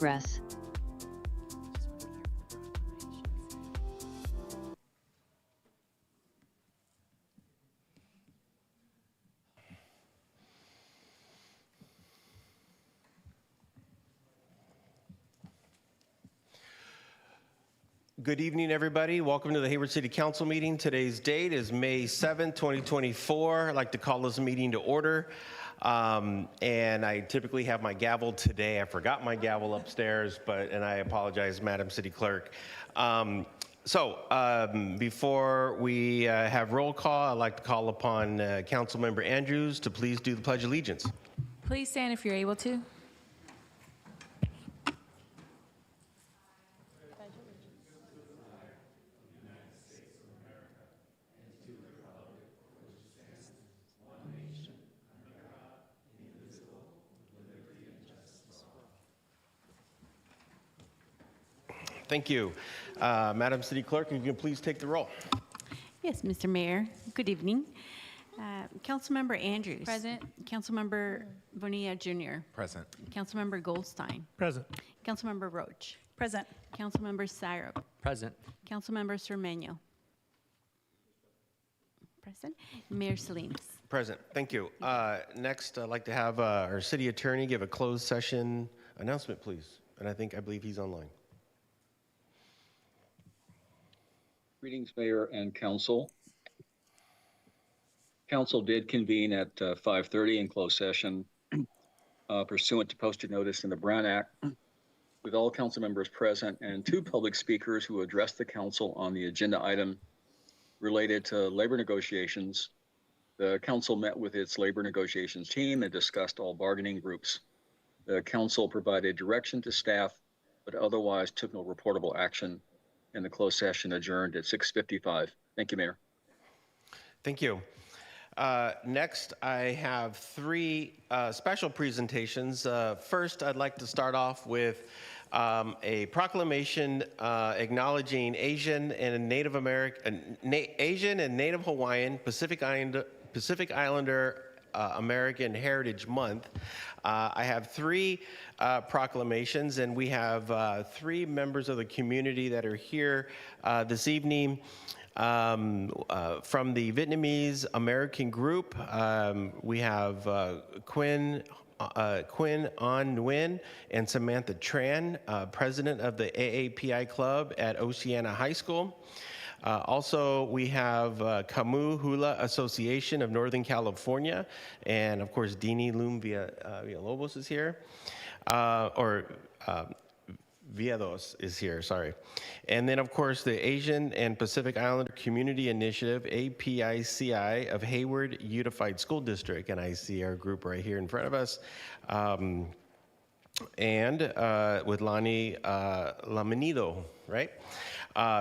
Progress. Good evening, everybody. Welcome to the Hayward City Council meeting. Today's date is May 7th, 2024. I'd like to call this meeting to order. And I typically have my gavel today. I forgot my gavel upstairs, and I apologize, Madam City Clerk. Before we have roll call, I'd like to call upon Councilmember Andrews to please do the Pledge of Allegiance. Please stand if you're able to. Thank you. Madam City Clerk, if you can please take the roll. Yes, Mr. Mayor. Good evening. Councilmember Andrews. Present. Councilmember Bonilla Jr. Present. Councilmember Goldstein. Present. Councilmember Roach. Present. Councilmember Syrup. Present. Councilmember Cermeño. Present. Mayor Salinas. Present. Thank you. Next, I'd like to have our city attorney give a closed session announcement, please. And I believe he's online. Greetings, Mayor and Council. Council did convene at 5:30 in closed session pursuant to posted notice in the Brown Act, with all council members present and two public speakers who addressed the council on the agenda item related to labor negotiations. The council met with its labor negotiations team and discussed all bargaining groups. The council provided direction to staff, but otherwise took no reportable action, and the closed session adjourned at 6:55. Thank you, Mayor. Thank you. Next, I have three special presentations. First, I'd like to start off with a proclamation acknowledging Asian and Native American, Asian and Native Hawaiian Pacific Islander American Heritage Month. I have three proclamations, and we have three members of the community that are here this evening. From the Vietnamese American group, we have Quinn On Nguyen and Samantha Tran, president of the AAPI Club at Oceana High School. Also, we have Kamu Hula Association of Northern California, and of course, Dini Loom Villalobos is here, Villados is here, sorry. And then, of course, the Asian and Pacific Islander Community Initiative, APICI, of Hayward Unified School District. And I see our group right here in front of us. With Lani Lamenido, right?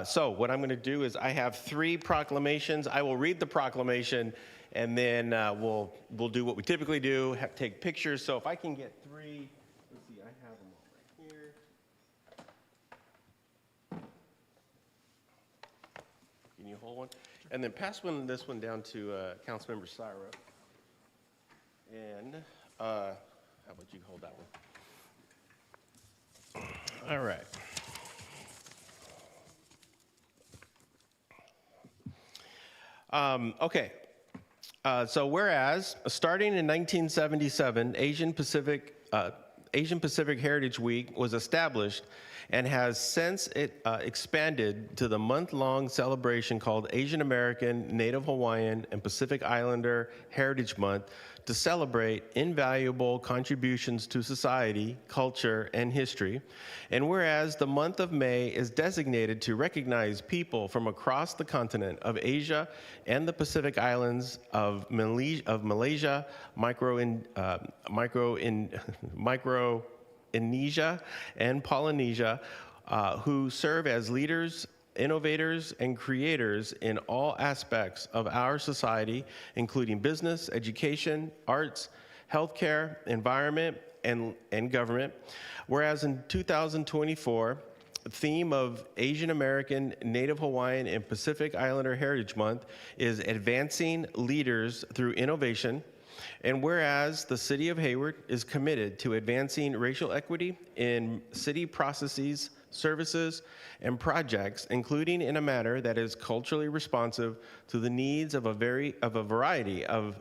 So what I'm going to do is I have three proclamations. I will read the proclamation, and then we'll do what we typically do, take pictures. So if I can get three, let's see, I have them all right here. Can you hold one? And then pass this one down to Councilmember Syrup. And how about you hold that one? All right. Okay. So whereas, starting in 1977, Asian Pacific Heritage Week was established and has since expanded to the month-long celebration called Asian American, Native Hawaiian, and Pacific Islander Heritage Month to celebrate invaluable contributions to society, culture, and history. And whereas the month of May is designated to recognize people from across the continent of Asia and the Pacific Islands of Malaysia, Micronesia, and Polynesia, who serve as leaders, innovators, and creators in all aspects of our society, including business, education, arts, healthcare, environment, and government. Whereas in 2024, the theme of Asian American, Native Hawaiian, and Pacific Islander Heritage Month is Advancing Leaders Through Innovation. And whereas the City of Hayward is committed to advancing racial equity in city processes, services, and projects, including in a manner that is culturally responsive to the needs of a variety of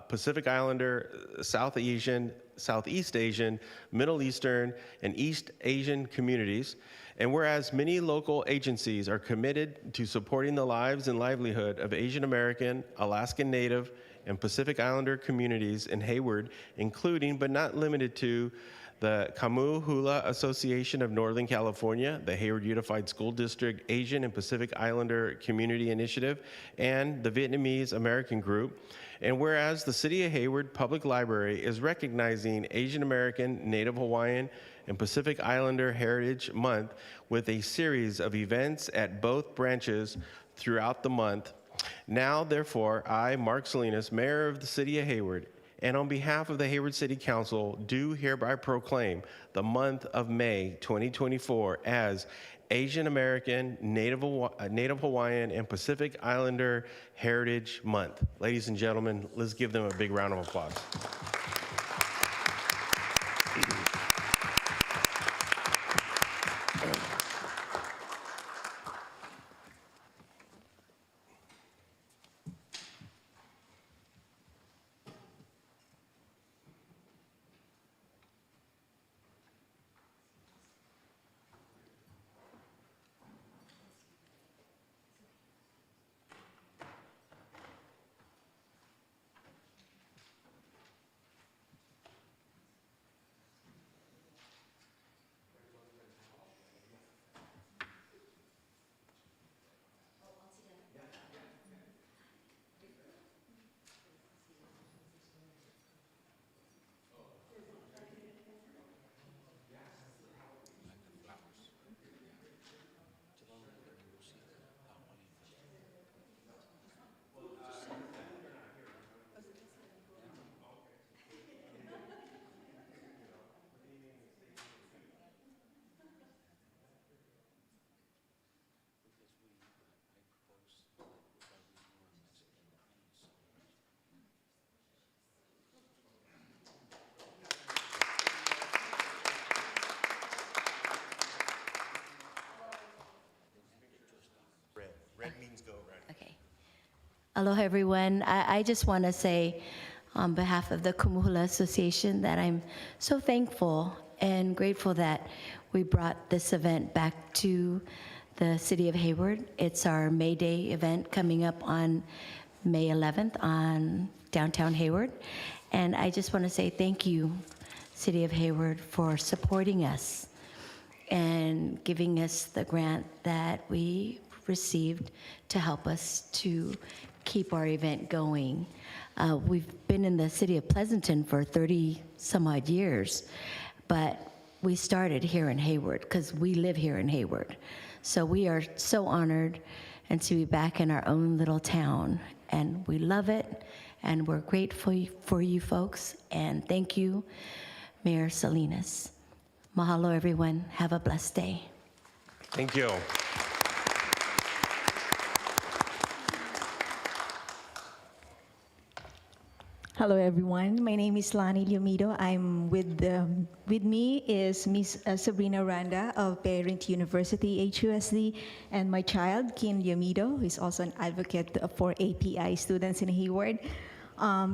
Pacific Islander, South Asian, Southeast Asian, Middle Eastern, and East Asian communities. And whereas many local agencies are committed to supporting the lives and livelihood of Asian American, Alaskan Native, and Pacific Islander communities in Hayward, including but not limited to the Kamu Hula Association of Northern California, the Hayward Unified School District Asian and Pacific Islander Community Initiative, and the Vietnamese American Group. And whereas the City of Hayward Public Library is recognizing Asian American, Native Hawaiian, and Pacific Islander Heritage Month with a series of events at both branches throughout the month. Now, therefore, I, Mark Salinas, Mayor of the City of Hayward, and on behalf of the Hayward City Council, do hereby proclaim the month of May 2024 as Asian American, Native Hawaiian, and Pacific Islander Heritage Month. Ladies and gentlemen, let's give them a big round of applause. Red means go, red. Okay. Aloha, everyone. I just want to say, on behalf of the Kumuhula Association, that I'm so thankful and grateful that we brought this event back to the City of Hayward. It's our May Day event coming up on May 11th on downtown Hayward. And I just want to say thank you, City of Hayward, for supporting us and giving us the grant that we received to help us to keep our event going. We've been in the city of Pleasanton for 30 some odd years, but we started here in Hayward because we live here in Hayward. So we are so honored and to be back in our own little town, and we love it, and we're grateful for you folks, and thank you, Mayor Salinas. Mahalo, everyone. Have a blessed day. Thank you. Hello, everyone. My name is Lani Lumido. I'm with me is Miss Sabrina Randa of Parent University HUSD, and my child, Kim Lumido, who is also an advocate for API students in Hayward.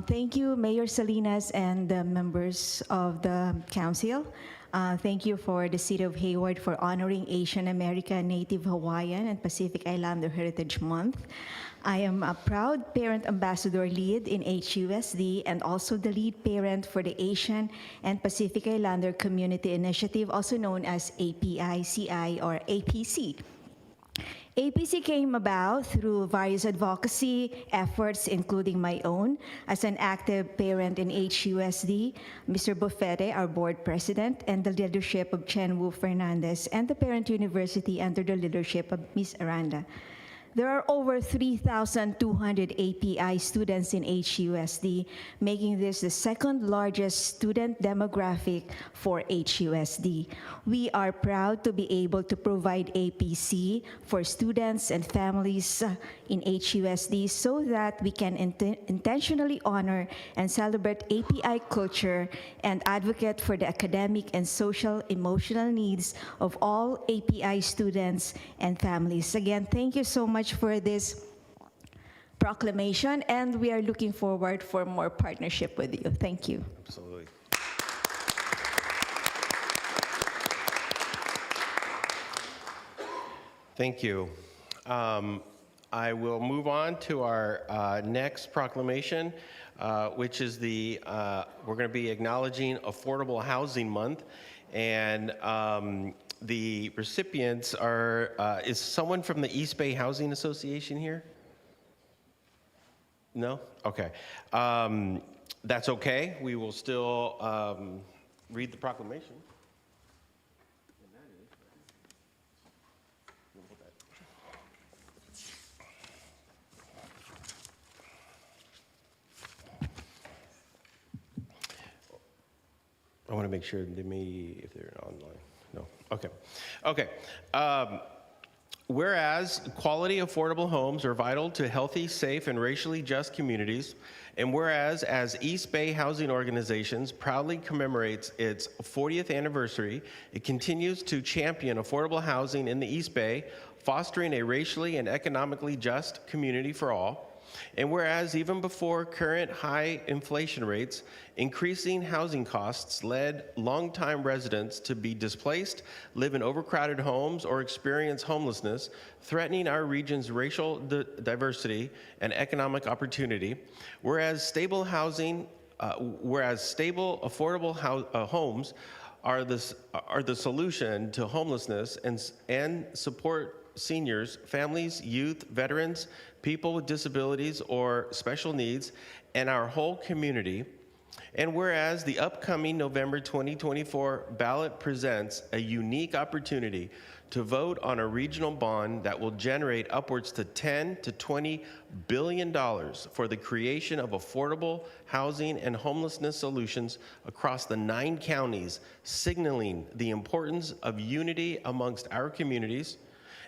Thank you, Mayor Salinas and the members of the council. Thank you for the City of Hayward for honoring Asian American, Native Hawaiian, and Pacific Islander Heritage Month. I am a proud parent ambassador lead in HUSD and also the lead parent for the Asian and Pacific Islander Community Initiative, also known as APICI or APC. APC came about through various advocacy efforts, including my own, as an active parent in HUSD, Mr. Bofete, our board president, and the leadership of Chen Wu Fernandez, and the Parent University under the leadership of Ms. Aranda. There are over 3,200 API students in HUSD, making this the second largest student demographic for HUSD. We are proud to be able to provide APC for students and families in HUSD so that we can intentionally honor and celebrate API culture and advocate for the academic and social emotional needs of all API students and families. Again, thank you so much for this proclamation, and we are looking forward for more partnership with you. Thank you. Absolutely. Thank you. I will move on to our next proclamation, which is we're going to be acknowledging Affordable Housing Month. And the recipients are, is someone from the East Bay Housing Association here? No? Okay. That's okay. We will still read the proclamation. I want to make sure they may, if they're online. No. Okay. Okay. Whereas quality, affordable homes are vital to healthy, safe, and racially just communities, and whereas as East Bay Housing Organizations proudly commemorates its 40th anniversary, it continues to champion affordable housing in the East Bay, fostering a racially and economically just community for all. And whereas even before current high inflation rates, increasing housing costs led longtime residents to be displaced, live in overcrowded homes, or experience homelessness, threatening our region's racial diversity and economic opportunity. Whereas stable, affordable homes are the solution to homelessness and support seniors, families, youth, veterans, people with disabilities or special needs, and our whole community. And whereas the upcoming November 2024 ballot presents a unique opportunity to vote on a regional bond that will generate upwards to $10 to $20 billion for the creation of affordable housing and homelessness solutions across the 9 counties, signaling the importance of unity amongst our communities.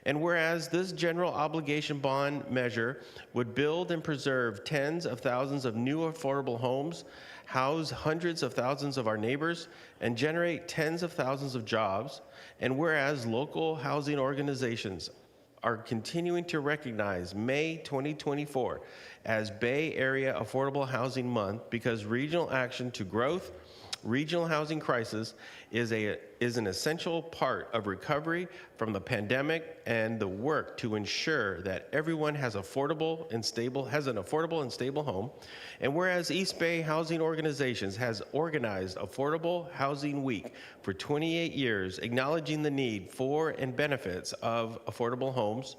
And whereas this general obligation bond measure would build and preserve tens of thousands of new affordable homes, house hundreds of thousands of our neighbors, and generate tens of thousands of jobs, and whereas local housing organizations are continuing to recognize May 2024 as Bay Area Affordable Housing Month because regional action to growth, regional housing crisis is an essential part of recovery from the pandemic and the work to ensure that everyone has an affordable and stable home. And whereas East Bay Housing Organizations has organized Affordable Housing Week for 28 years, acknowledging the need for and benefits of affordable homes.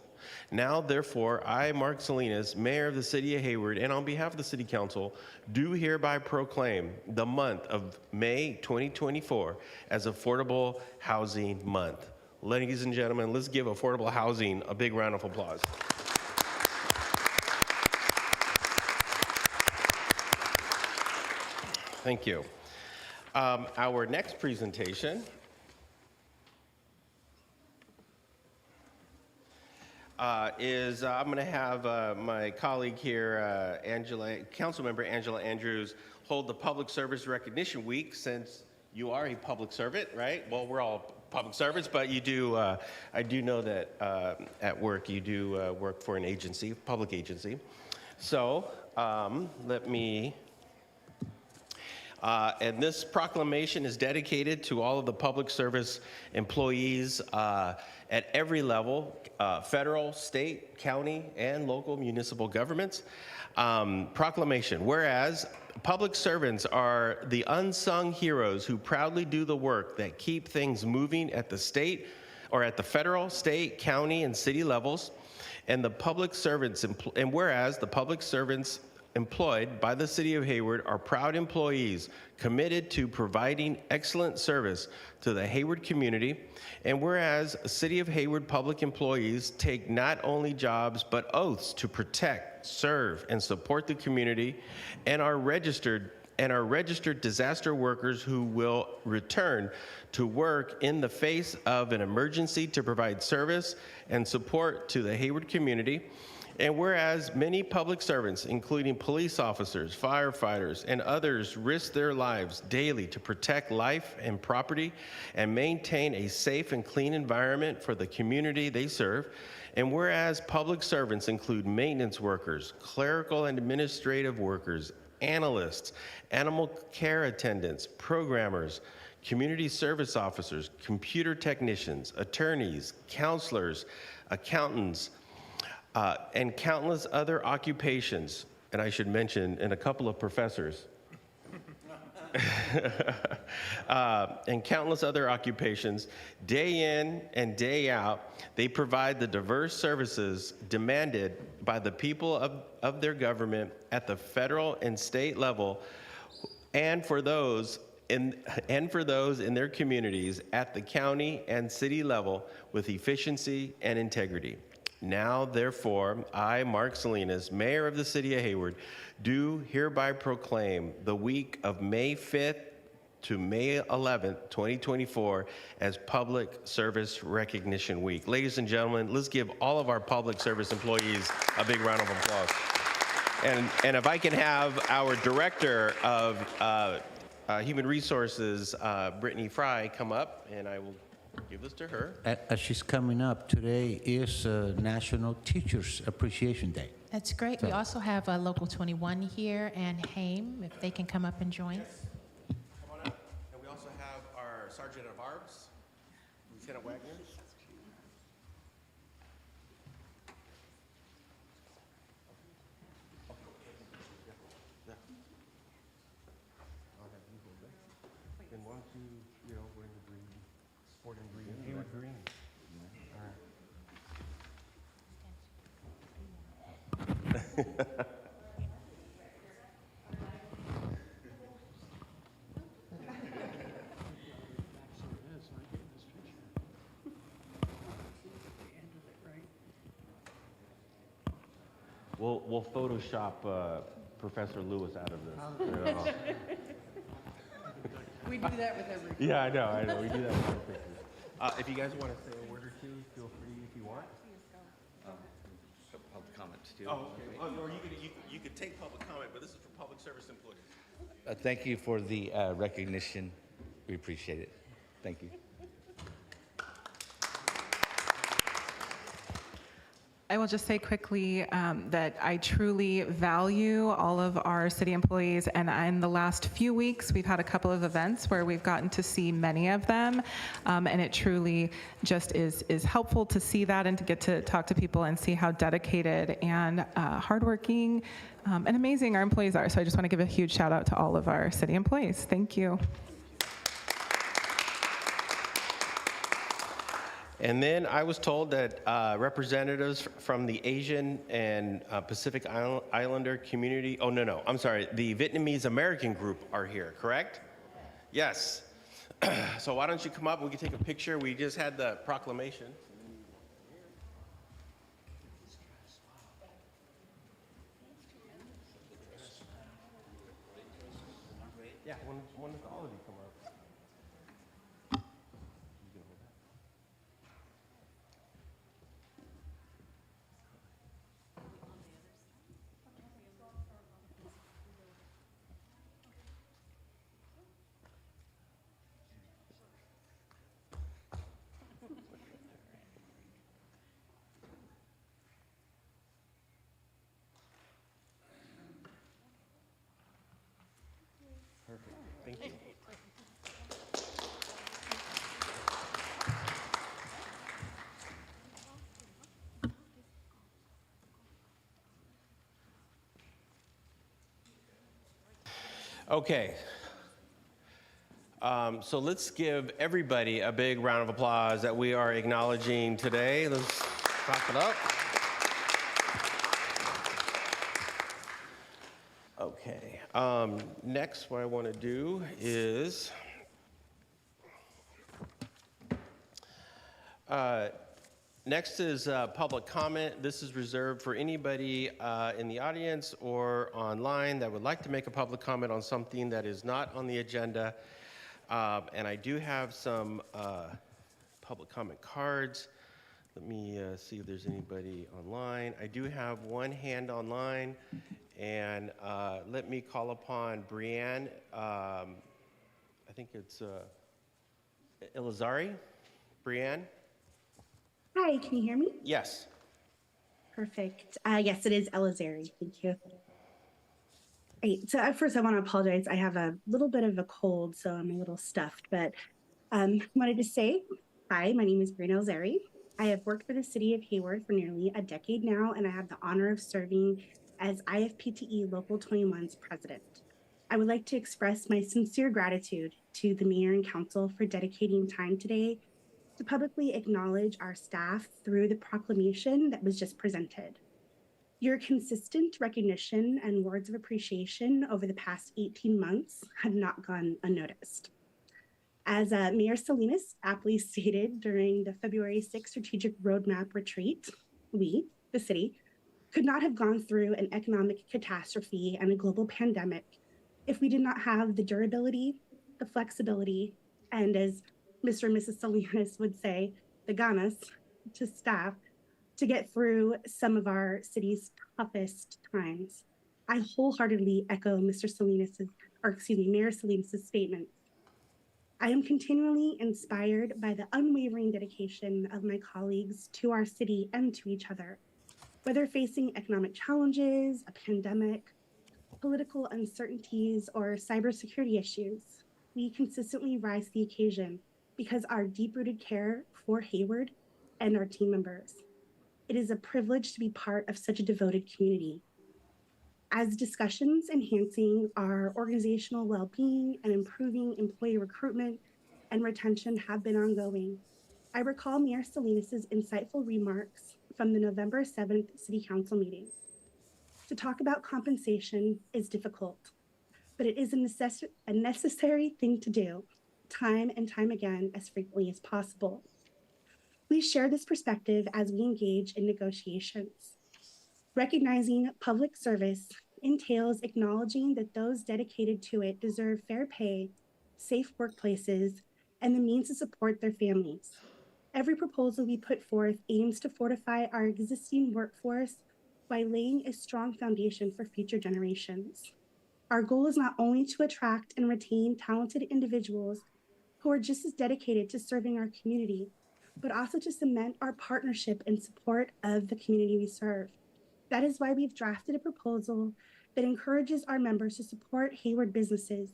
Now, therefore, I, Mark Salinas, Mayor of the City of Hayward, and on behalf of the City Council, do hereby proclaim the month of May 2024 as Affordable Housing Month. Ladies and gentlemen, let's give affordable housing a big round of applause. Thank you. Our next presentation I'm going to have my colleague here, Councilmember Angela Andrews, hold the Public Service Recognition Week, since you are a public servant, right? Well, we're all public servants, but you do. I do know that at work you do work for an agency, public agency. So let me. And this proclamation is dedicated to all of the public service employees at every level, federal, state, county, and local municipal governments. Proclamation, whereas public servants are the unsung heroes who proudly do the work that keep things moving at the state or at the federal, state, county, and city levels, and whereas the public servants employed by the City of Hayward are proud employees committed to providing excellent service to the Hayward community. And whereas City of Hayward public employees take not only jobs but oaths to protect, serve, and support the community, and are registered disaster workers who will return to work in the face of an emergency to provide service and support to the Hayward community. And whereas many public servants, including police officers, firefighters, and others, risk their lives daily to protect life and property and maintain a safe and clean environment for the community they serve. And whereas public servants include maintenance workers, clerical and administrative workers, analysts, animal care attendants, programmers, community service officers, computer technicians, attorneys, counselors, accountants, and countless other occupations, and I should mention, and a couple of professors, and countless other occupations, day in and day out, they provide the diverse services demanded by the people of their government at the federal and state level, and for those in their communities at the county and city level with efficiency and integrity. Now, therefore, I, Mark Salinas, Mayor of the City of Hayward, do hereby proclaim the week of May 5th to May 11th, 2024 as Public Service Recognition Week. Ladies and gentlemen, let's give all of our public service employees a big round of applause. And if I can have our Director of Human Resources, Brittany Fry, come up, and I will give this to her. As she's coming up, today is National Teachers Appreciation Day. That's great. We also have Local 21 here and HAME, if they can come up and join. Come on up. And we also have our Sergeant of Arms, Lieutenant Wagner. And why don't you, wear the green, sport and green, Hayward green. We'll Photoshop Professor Lewis out of this. You know. We do that with every. Yeah, I know. We do that with our pictures. If you guys want to say a word or two, feel free if you want. Public comments too. Oh, okay. Oh, or you could take public comment, but this is for public service employees. Thank you for the recognition. We appreciate it. Thank you. I will just say quickly that I truly value all of our city employees, and in the last few weeks, we've had a couple of events where we've gotten to see many of them, and it truly just is helpful to see that and to get to talk to people and see how dedicated and hardworking and amazing our employees are. So I just want to give a huge shout out to all of our city employees. Thank you. And then I was told that representatives from the Asian and Pacific Islander community, I'm sorry, the Vietnamese American group are here, correct? Yes. So why don't you come up, we can take a picture. We just had the proclamation. Yeah, when does all of you come up? Perfect. Thank you. Okay. So let's give everybody a big round of applause that we are acknowledging today. Let's clap it up. Next, what I want to do is next is public comment. This is reserved for anybody in the audience or online that would like to make a public comment on something that is not on the agenda. And I do have some public comment cards. Let me see if there's anybody online. I do have one hand online, and let me call upon Brianne. I think it's Elizari. Brianne? Hi, can you hear me? Yes. Perfect. Yes, it is Elizari. Thank you. Great. So at first, I want to apologize. I have a little bit of a cold, so I'm a little stuffed. But wanted to say, hi, my name is Brianne Elizari. I have worked for the city of Hayward for nearly a decade now, and I have the honor of serving as IFPTE Local 21's president. I would like to express my sincere gratitude to the mayor and council for dedicating time today to publicly acknowledge our staff through the proclamation that was just presented. Your consistent recognition and words of appreciation over the past 18 months have not gone unnoticed. As Mayor Salinas aptly stated during the February 6th Strategic Roadmap Retreat, we, the city, could not have gone through an economic catastrophe and a global pandemic if we did not have the durability, the flexibility, and as Mr. and Mrs. Salinas would say, the ganas to staff to get through some of our city's toughest times. I wholeheartedly echo Mr. Salinas', or excuse me, Mayor Salinas' statement. I am continually inspired by the unwavering dedication of my colleagues to our city and to each other. Whether facing economic challenges, a pandemic, political uncertainties, or cybersecurity issues, we consistently rise to the occasion because our deep-rooted care for Hayward and our team members. It is a privilege to be part of such a devoted community. As discussions enhancing our organizational well-being and improving employee recruitment and retention have been ongoing, I recall Mayor Salinas' insightful remarks from the November 7th City Council meeting. To talk about compensation is difficult, but it is a necessary thing to do, time and time again, as frequently as possible. We share this perspective as we engage in negotiations. Recognizing public service entails acknowledging that those dedicated to it deserve fair pay, safe workplaces, and the means to support their families. Every proposal we put forth aims to fortify our existing workforce by laying a strong foundation for future generations. Our goal is not only to attract and retain talented individuals who are just as dedicated to serving our community, but also to cement our partnership and support of the community we serve. That is why we've drafted a proposal that encourages our members to support Hayward businesses,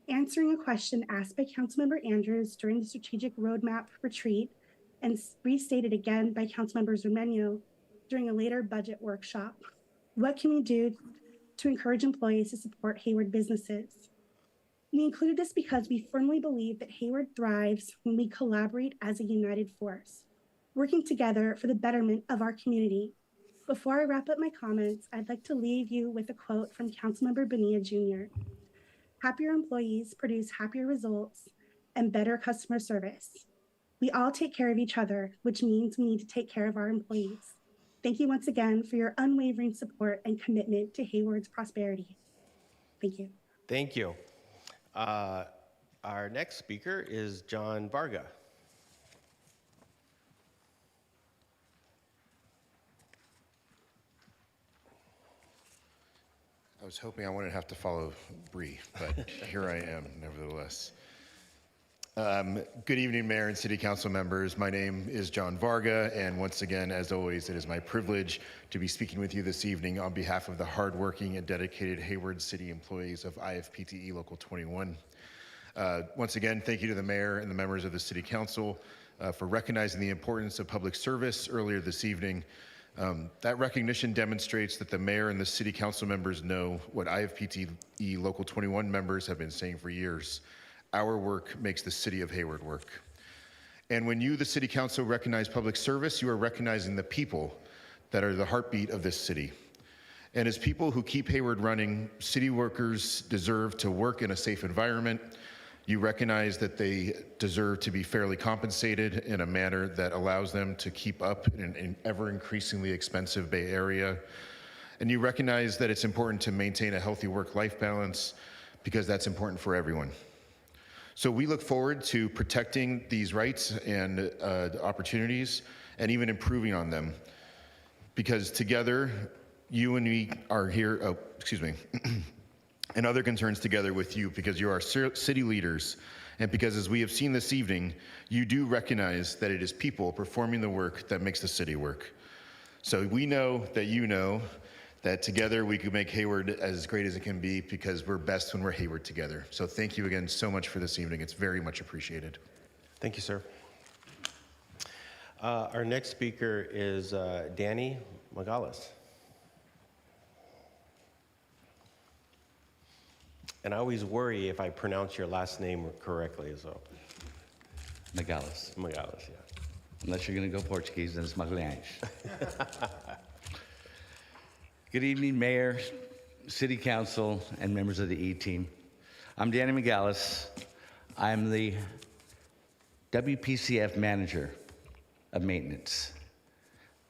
answering a question asked by Councilmember Andrews during the Strategic Roadmap Retreat and restated again by Councilmember Zermenio during a later budget workshop. What can we do to encourage employees to support Hayward businesses? We included this because we firmly believe that Hayward thrives when we collaborate as a united force, working together for the betterment of our community. Before I wrap up my comments, I'd like to leave you with a quote from Councilmember Bonilla Jr. Happier employees produce happier results and better customer service. We all take care of each other, which means we need to take care of our employees. Thank you once again for your unwavering support and commitment to Hayward's prosperity. Thank you. Thank you. Our next speaker is John Varga. I was hoping I wouldn't have to follow Bree, but here I am, nevertheless. Good evening, Mayor and City Council members. My name is John Varga, and once again, as always, it is my privilege to be speaking with you this evening on behalf of the hardworking and dedicated Hayward City employees of IFPTE Local 21. Once again, thank you to the Mayor and the members of the City Council for recognizing the importance of public service earlier this evening. That recognition demonstrates that the Mayor and the City Council members know what IFPTE Local 21 members have been saying for years. Our work makes the City of Hayward work. And when you, the City Council, recognize public service, you are recognizing the people that are the heartbeat of this city. And as people who keep Hayward running, city workers deserve to work in a safe environment. You recognize that they deserve to be fairly compensated in a manner that allows them to keep up in an ever increasingly expensive Bay Area. And you recognize that it's important to maintain a healthy work-life balance because that's important for everyone. So we look forward to protecting these rights and opportunities and even improving on them, because together, you and me are here, and other concerns together with you, because you are city leaders, and because, as we have seen this evening, you do recognize that it is people performing the work that makes the city work. So we know that you know that together we could make Hayward as great as it can be, because we're best when we're Hayward together. So thank you again so much for this evening. It's very much appreciated. Thank you, sir. Our next speaker is Danny Magalis. And I always worry if I pronounce your last name correctly, so. Magalis. Magalis, yeah. Unless you're going to go Portuguese, then it's Magalhães. Good evening, Mayor, City Council, and members of the E-Team. I'm Danny Magalis. I'm the WPCF Manager of Maintenance,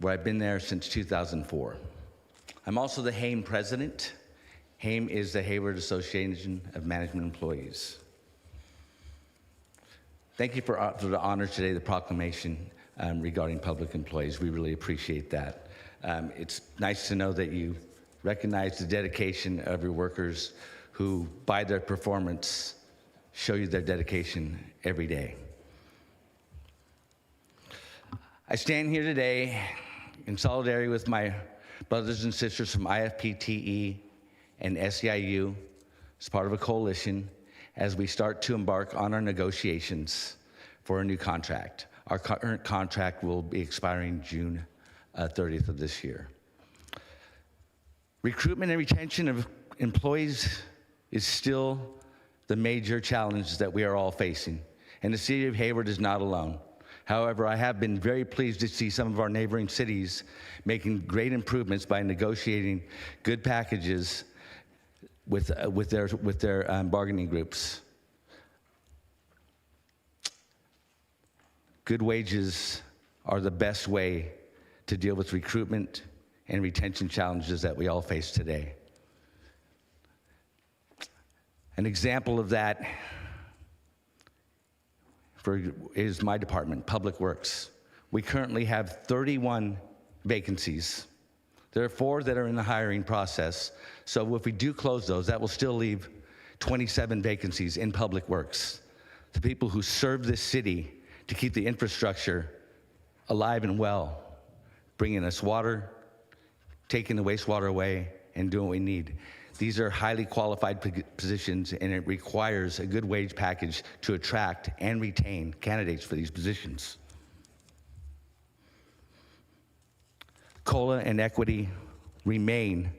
where I've been there since 2004. I'm also the HAME President. HAME is the Hayward Association of Management Employees. Thank you for the honor today, the proclamation regarding public employees. We really appreciate that. It's nice to know that you recognize the dedication of your workers who, by their performance, show you their dedication every day. I stand here today in solidarity with my brothers and sisters from IFPTE and SEIU as part of a coalition as we start to embark on our negotiations for a new contract. Our current contract will be expiring June 30th of this year. Recruitment and retention of employees is still the major challenge that we are all facing, and the city of Hayward is not alone. However, I have been very pleased to see some of our neighboring cities making great improvements by negotiating good packages with their bargaining groups. Good wages are the best way to deal with recruitment and retention challenges that we all face today. An example of that is my department, Public Works. We currently have 31 vacancies. There are 4 that are in the hiring process. So if we do close those, that will still leave 27 vacancies in Public Works. The people who serve this city to keep the infrastructure alive and well, bringing us water, taking the wastewater away, and doing what we need. These are highly qualified positions, and it requires a good wage package to attract and retain candidates for these positions. COLA and equity remain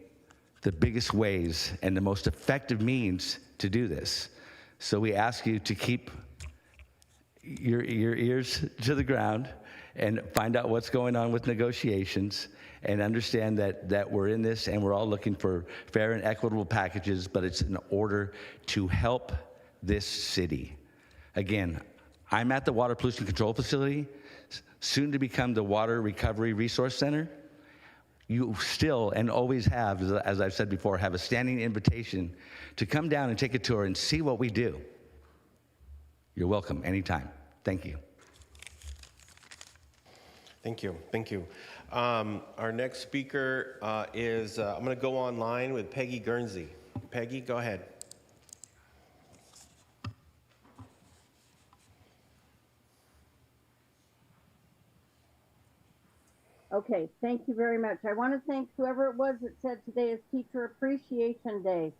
the biggest ways and the most effective means to do this. So we ask you to keep your ears to the ground and find out what's going on with negotiations, and understand that we're in this and we're all looking for fair and equitable packages, but it's in order to help this city. Again, I'm at the Water Pollution Control Facility, soon to become the Water Recovery Resource Center. You still, and always have, as I've said before, have a standing invitation to come down and take a tour and see what we do. You're welcome anytime. Thank you. Thank you. Thank you. Our next speaker is, I'm going to go online with Peggy Guernsey. Peggy, go ahead. Okay, thank you very much. I want to thank whoever it was that said today is Teacher Appreciation Day.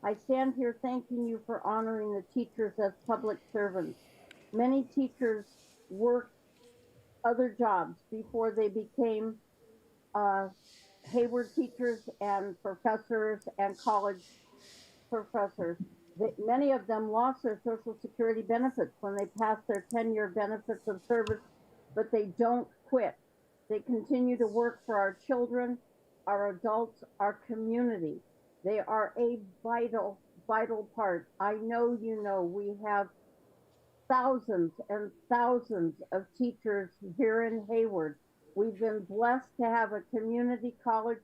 I stand here thanking you for honoring the teachers as public servants. Many teachers worked other jobs before they became Hayward teachers and professors and college professors. Many of them lost their Social Security benefits when they passed their 10-year benefits of service, but they don't quit. They continue to work for our children, our adults, our community. They are a vital, vital part. I know you know we have thousands and thousands of teachers here in Hayward. We've been blessed to have a community college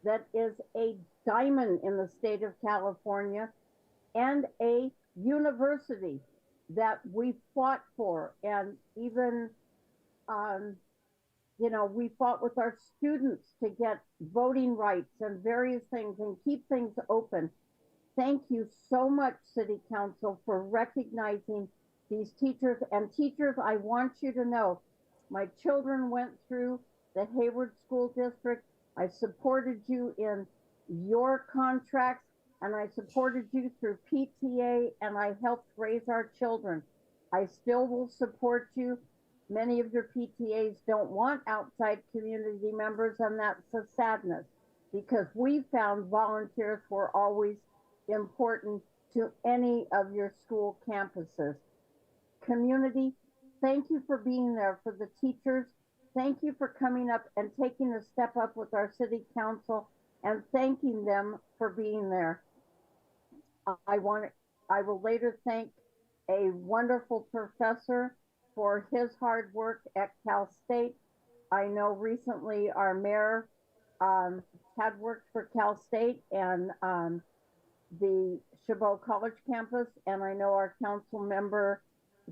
that is a diamond in the state of California and a university that we fought for. And even, we fought with our students to get voting rights and various things and keep things open. Thank you so much, City Council, for recognizing these teachers. And teachers, I want you to know, my children went through the Hayward School District. I supported you in your contracts, and I supported you through PTA, and I helped raise our children. I still will support you. Many of your PTAs don't want outside community members, and that's a sadness, because we found volunteers were always important to any of your school campuses. Community, thank you for being there for the teachers. Thank you for coming up and taking a step up with our city council and thanking them for being there. I will later thank a wonderful professor for his hard work at Cal State. I know recently our mayor had worked for Cal State and the Chabot College campus, and I know our council member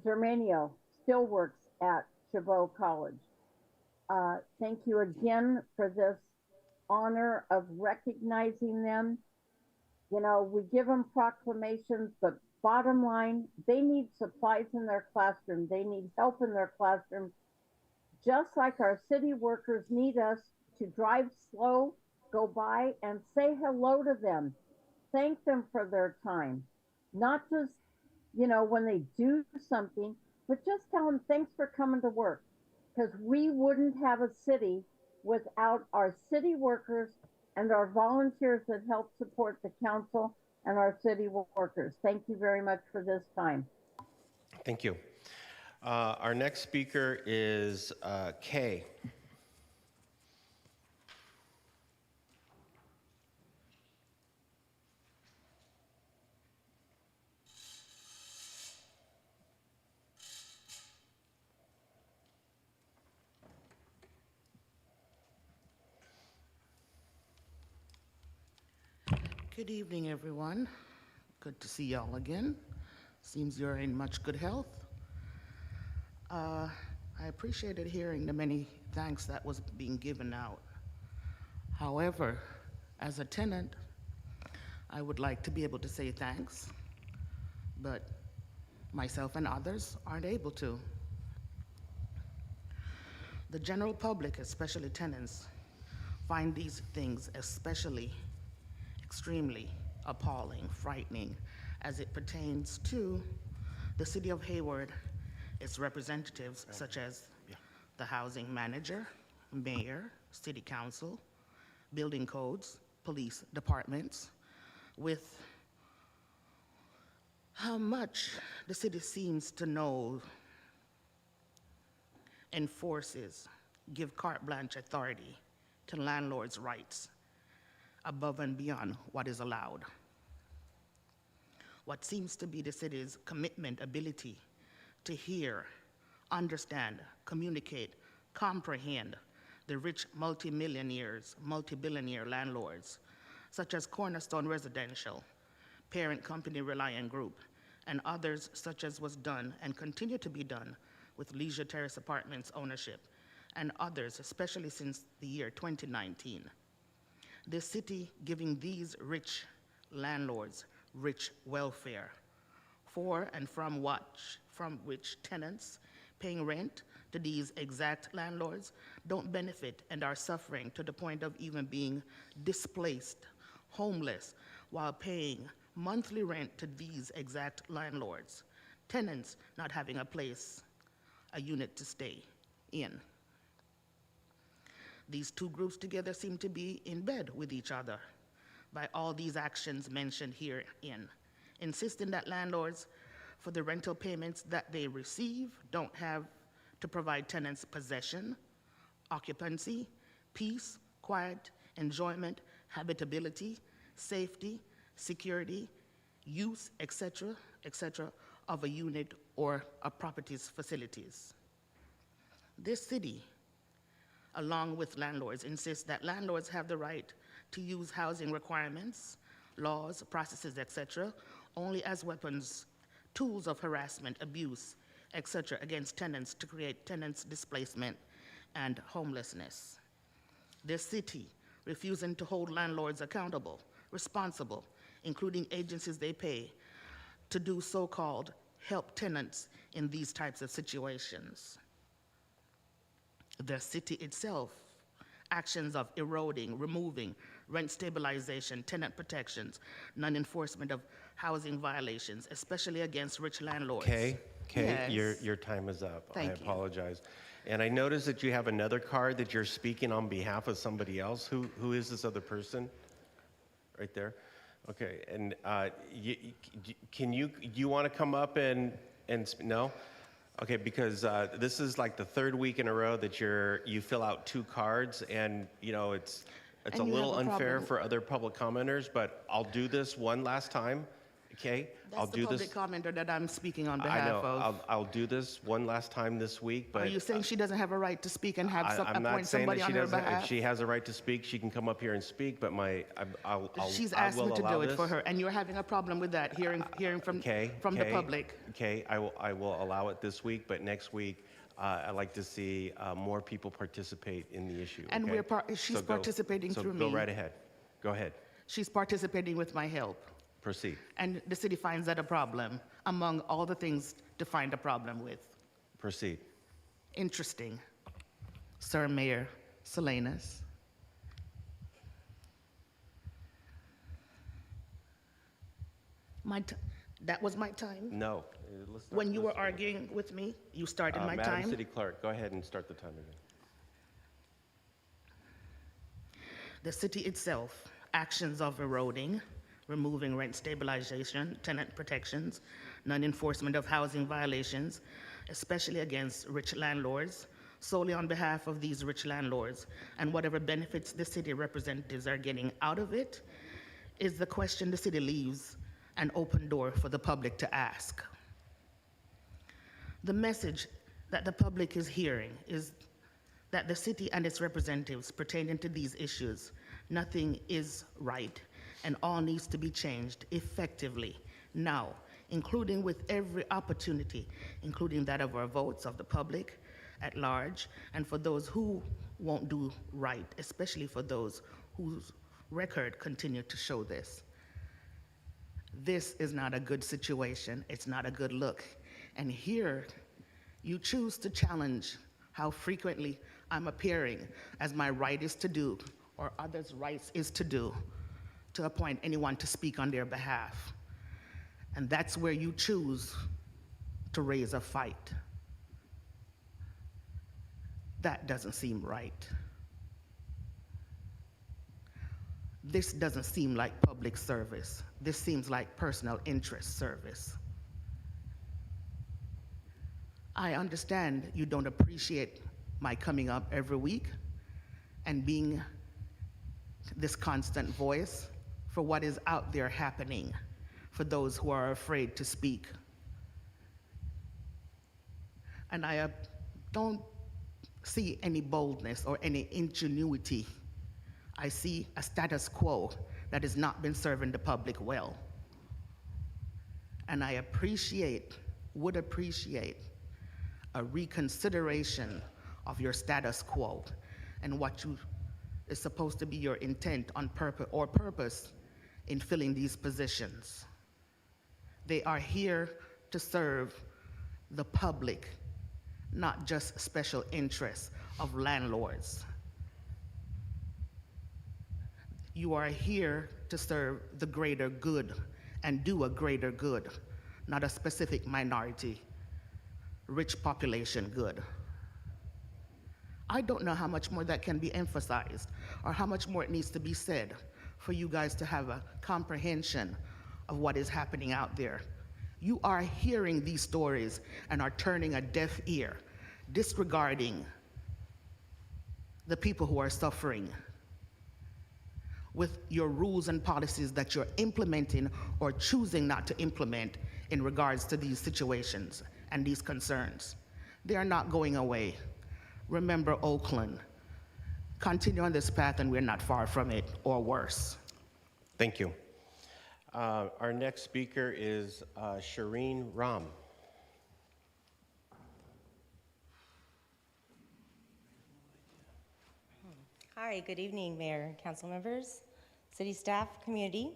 Germanio still works at Chabot College. Thank you again for this honor of recognizing them. You know, we give them proclamations, but bottom line, they need supplies in their classroom. They need help in their classroom, just like our city workers need us to drive slow, go by and say hello to them. Thank them for their time. Not just, when they do something, but just tell them thanks for coming to work. Because we wouldn't have a city without our city workers and our volunteers that help support the council and our city workers. Thank you very much for this time. Thank you. Our next speaker is Kay. Good evening, everyone. Good to see y'all again. Seems you're in much good health. I appreciated hearing the many thanks that was being given out. However, as a tenant, I would like to be able to say thanks, but myself and others aren't able to. The general public, especially tenants, find these things especially extremely appalling, frightening, as it pertains to the city of Hayward, its representatives, such as the housing manager, mayor, city council, building codes, police departments, with how much the city seems to know, enforces, give carte blanche authority to landlords' rights above and beyond what is allowed. What seems to be the city's commitment, ability to hear, understand, communicate, comprehend the rich multi-millionaires, multi-billionaire landlords, such as Cornerstone Residential, parent company Reliant Group, and others such as was done and continue to be done with Leisure Terrace Apartments ownership, and others, especially since the year 2019. The city giving these rich landlords rich welfare for and from which tenants paying rent to these exact landlords don't benefit and are suffering to the point of even being displaced, homeless, while paying monthly rent to these exact landlords. Tenants not having a place, a unit to stay in. These two groups together seem to be in bed with each other by all these actions mentioned herein, insisting that landlords, for the rental payments that they receive, don't have to provide tenants possession, occupancy, peace, quiet, enjoyment, habitability, safety, security, use, etc., of a unit or a property's facilities. This city, along with landlords, insists that landlords have the right to use housing requirements, laws, processes, etc., only as weapons, tools of harassment, abuse, etc., against tenants to create tenants' displacement and homelessness. This city refusing to hold landlords accountable, responsible, including agencies they pay, to do so-called help tenants in these types of situations. The city itself, actions of eroding, removing, rent stabilization, tenant protections, non-enforcement of housing violations, especially against rich landlords. Okay, Yes. your time is up. Thank I you. apologize. And I noticed that you have another card that you're speaking on behalf of somebody else. Who is this other person? Right there. Okay, and you want to come up and no? Okay, because this is like the third week in a row that you fill out 2 cards, and it's And a you little have a unfair problem. for other public commenters, but I'll do this one last time. Okay, I'll That's do the this. public commenter that I'm speaking on I behalf know. of. I'll do this one last time this week, but Are you saying she doesn't have a right to speak and have I'm not appoint saying somebody that she on her doesn't. If behalf? she has a right to speak, she can come up here and speak. But She's I asked will me to allow do it this. for her, and you're having a problem with that, hearing from the public. Okay, I will allow it this week, but next week I'd like to see more people participate in the issue. And okay? she's participating so through go me. right ahead. Go ahead. She's participating with my help. Proceed. And the city finds that a problem among all the things to find a problem with. Proceed. Interesting. Sir Mayor Salinas. That was my time? No. Let's start When you this were way. arguing with me, you started my Madam time? City Clerk, go ahead and start the time again. The city itself, actions of eroding, removing rent stabilization, tenant protections, non-enforcement of housing violations, especially against rich landlords, solely on behalf of these rich landlords, and whatever benefits the city representatives are getting out of it, is the question the city leaves an open door for the public to ask. The message that the public is hearing is that the city and its representatives pertaining to these issues, nothing is right and all needs to be changed effectively now, including with every opportunity, including that of our votes of the public at large, and for those who won't do right, especially for those whose record continue to show this. This is not a good situation. It's not a good look. And here, you choose to challenge how frequently I'm appearing, as my right is to do, or others' rights is to do, to appoint anyone to speak on their behalf. And that's where you choose to raise a fight. That doesn't seem right. This doesn't seem like public service. This seems like personal interest service. I understand you don't appreciate my coming up every week and being this constant voice for what is out there happening for those who are afraid to speak. And I don't see any boldness or any ingenuity. I see a status quo that has not been serving the public well. And I would appreciate a reconsideration of your status quo and what is supposed to be your intent on purpose in filling these positions. They are here to serve the public, not just special interests of landlords. You are here to serve the greater good and do a greater good, not a specific minority, rich population good. I don't know how much more that can be emphasized or how much more it needs to be said for you guys to have a comprehension of what is happening out there. You are hearing these stories and are turning a deaf ear, disregarding the people who are suffering. with your rules and policies that you're implementing or choosing not to implement in regards to these situations and these concerns. They are not going away. Remember Oakland. Continue on this path and we're not far from it, or worse. Thank you. Our next speaker is Shireen Ram. Hi, good evening, Mayor, Council members, city staff, community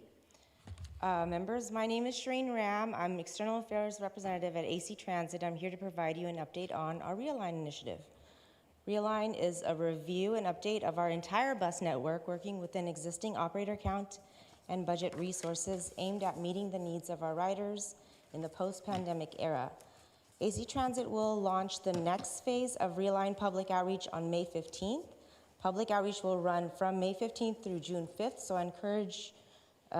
members. My name is Shireen Ram. I'm External Affairs Representative at AC Transit. I'm here to provide you an update on our Realign initiative. Realign is a review and update of our entire bus network, working within existing operator count and budget resources aimed at meeting the needs of our riders in the post-pandemic era. AC Transit will launch the next phase of Realign public outreach on May 15th. Public outreach will run from May 15th through June 5th, so I encourage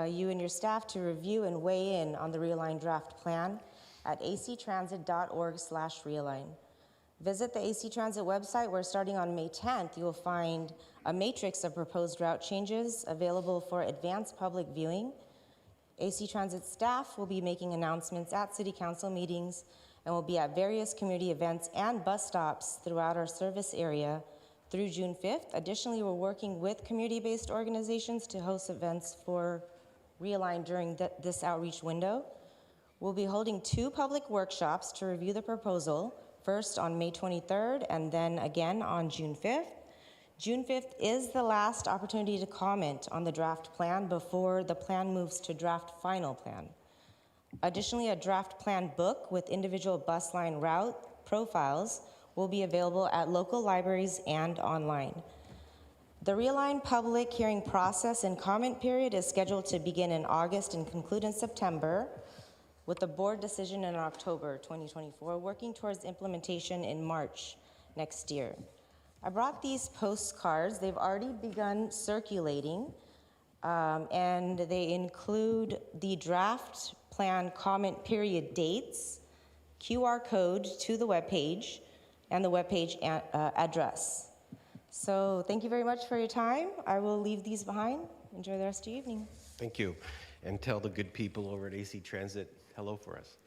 you and your staff to review and weigh in on the Realign draft plan at actransit.org/realign. Visit the AC Transit website, where starting on May 10th, you will find a matrix of proposed route changes available for advanced public viewing. AC Transit staff will be making announcements at City Council meetings and will be at various community events and bus stops throughout our service area through June 5th. Additionally, we're working with community-based organizations to host events for Realign during this outreach window. We'll be holding 2 public workshops to review the proposal, first on May 23rd and then again on June 5th. June 5th is the last opportunity to comment on the draft plan before the plan moves to draft final plan. Additionally, a draft plan book with individual bus line route profiles will be available at local libraries and online. The Realign public hearing process and comment period is scheduled to begin in August and conclude in September, with the board decision in October 2024, working towards implementation in March next year. I brought these postcards. They've already begun circulating, and they include the draft plan comment period dates, QR code to the webpage, and the webpage address. So thank you very much for your time. I will leave these behind. Enjoy the rest of your evening. Thank you. And tell the good people over at AC Transit hello for us.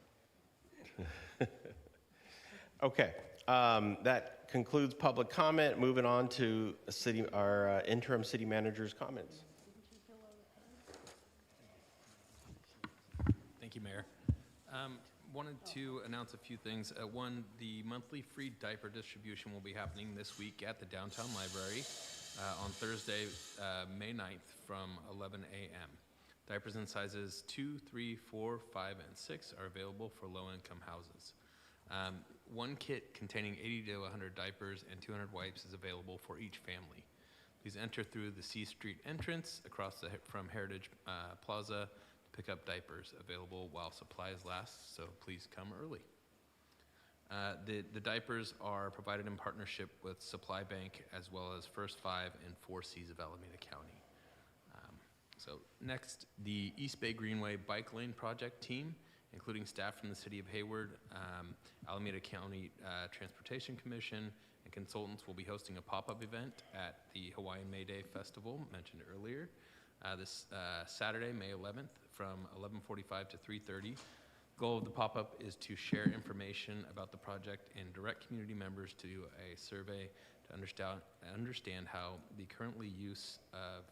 Okay, that concludes public comment. Moving on to our interim city manager's comments. Thank you, Mayor. Wanted to announce a few things. One, the monthly free diaper distribution will be happening this week at the Downtown Library on Thursday, May 9th from 11 a.m. Diapers in sizes 2, 3, 4, 5, and 6 are available for low-income houses. One kit containing 80 to 100 diapers and 200 wipes is available for each family. Please enter through the C Street entrance from Heritage Plaza to pick up diapers, available while supplies last, so please come early. The diapers are provided in partnership with Supply Bank, as well as First 5 and 4 Cs of Alameda County. So next, the East Bay Greenway Bike Lane Project team, including staff from the City of Hayward, Alameda County Transportation Commission, and consultants will be hosting a pop-up event at the Hawaiian May Day Festival mentioned earlier this Saturday, May 11th from 11:45 to 3:30. The goal of the pop-up is to share information about the project and direct community members to a survey to understand how the currently use of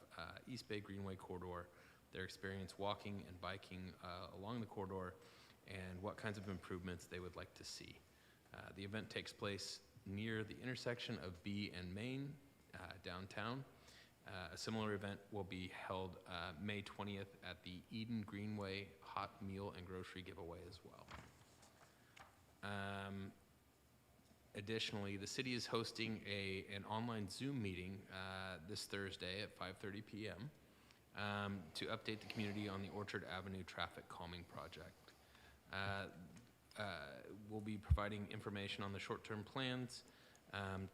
East Bay Greenway corridor, their experience walking and biking along the corridor, and what kinds of improvements they would like to see. The event takes place near the intersection of B and Main downtown. A similar event will be held May 20th at the Eden Greenway Hot Meal and Grocery Giveaway as well. Additionally, the city is hosting an online Zoom meeting this Thursday at 5:30 p.m. To update the community on the Orchard Avenue traffic calming project. We'll be providing information on the short-term plans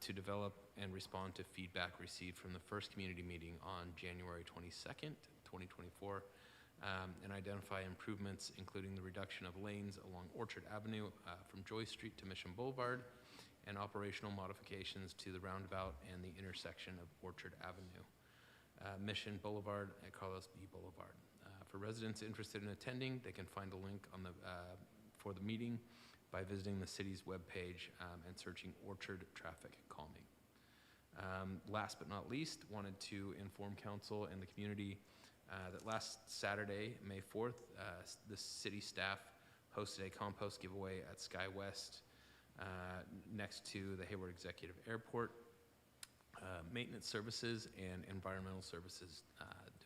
to develop and respond to feedback received from the first community meeting on January 22nd, 2024, and identify improvements, including the reduction of lanes along Orchard Avenue from Joy Street to Mission Boulevard, and operational modifications to the roundabout and the intersection of Orchard Avenue. Mission Boulevard and Carlos B. Boulevard. For residents interested in attending, they can find a link on the, for the meeting by visiting the city's webpage and searching Orchard Traffic Calming. Last but not least, wanted to inform council and the community that last Saturday, May 4th, the city staff hosted a compost giveaway at Sky West next to the Hayward Executive Airport. Maintenance Services and Environmental Services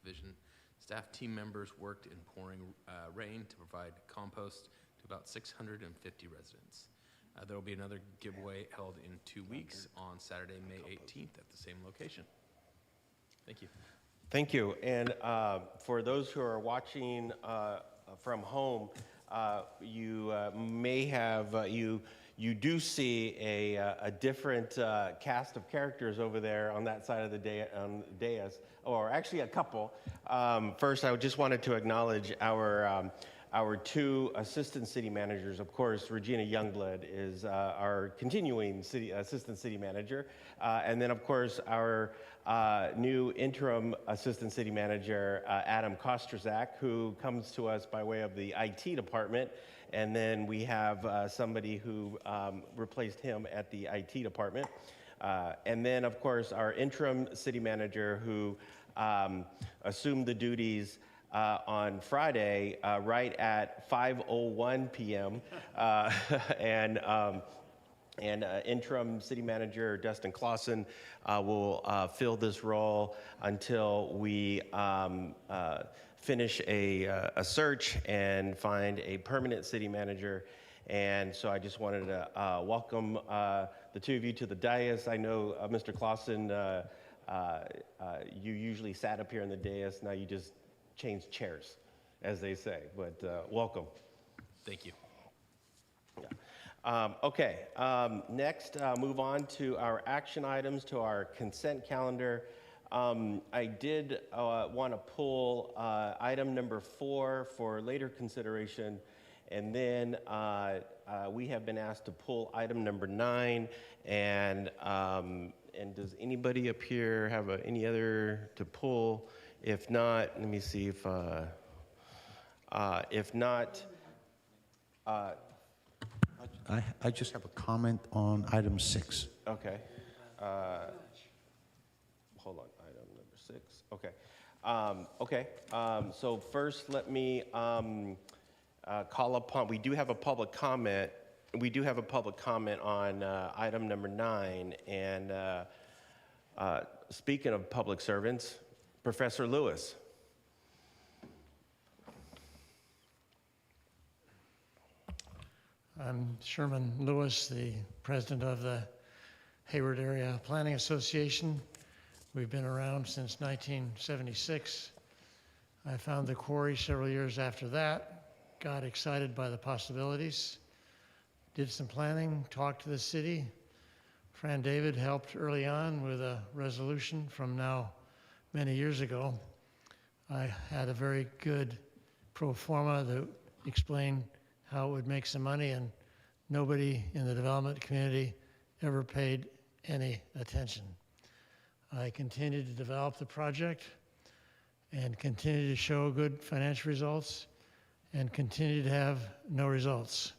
Division staff team members worked in pouring rain to provide compost to about 650 residents. There will be another giveaway held in 2 weeks on Saturday, May 18th at the same location. Thank you. Thank you. And for those who are watching from home, you may have, you do see a different cast of characters over there on that side of the dais, or actually a couple. First, I just wanted to acknowledge our two assistant city managers. Of course, Regina Youngblood is our continuing assistant city manager. And then, of course, our new interim assistant city manager, Adam Kostrzak, who comes to us by way of the IT department. And then we have somebody who replaced him at the IT department. And then, of course, our interim city manager who assumed the duties on Friday right at 5:01 p.m. And interim city manager Dustin Clausen will fill this role until we finish a search and find a permanent city manager. And so I just wanted to welcome the two of you to the dais. I know, Mr. Clausen, you usually sat up here in the dais. Now you just changed chairs, as they say. But welcome. Thank you. Yeah. Okay. Next, move on to our action items, to our consent calendar. I did want to pull item number 4 for later consideration, and then we have been asked to pull item number 9. And does anybody up here have any other to pull? If not, let me see if not. I just have a comment on item 6. Okay. Hold on, item number 6. Okay. Okay. So first, let me call upon. We do have a public comment. We do have a public comment on item number 9. And speaking of public servants, Professor Lewis. I'm Sherman Lewis, the president of the Hayward Area Planning Association. We've been around since 1976. I found the quarry several years after that, got excited by the possibilities, did some planning, talked to the city. Fran David helped early on with a resolution from now many years ago. I had a very good pro forma that explained how it would make some money, and nobody in the development community ever paid any attention. I continued to develop the project and continue to show good financial results and continue to have no results.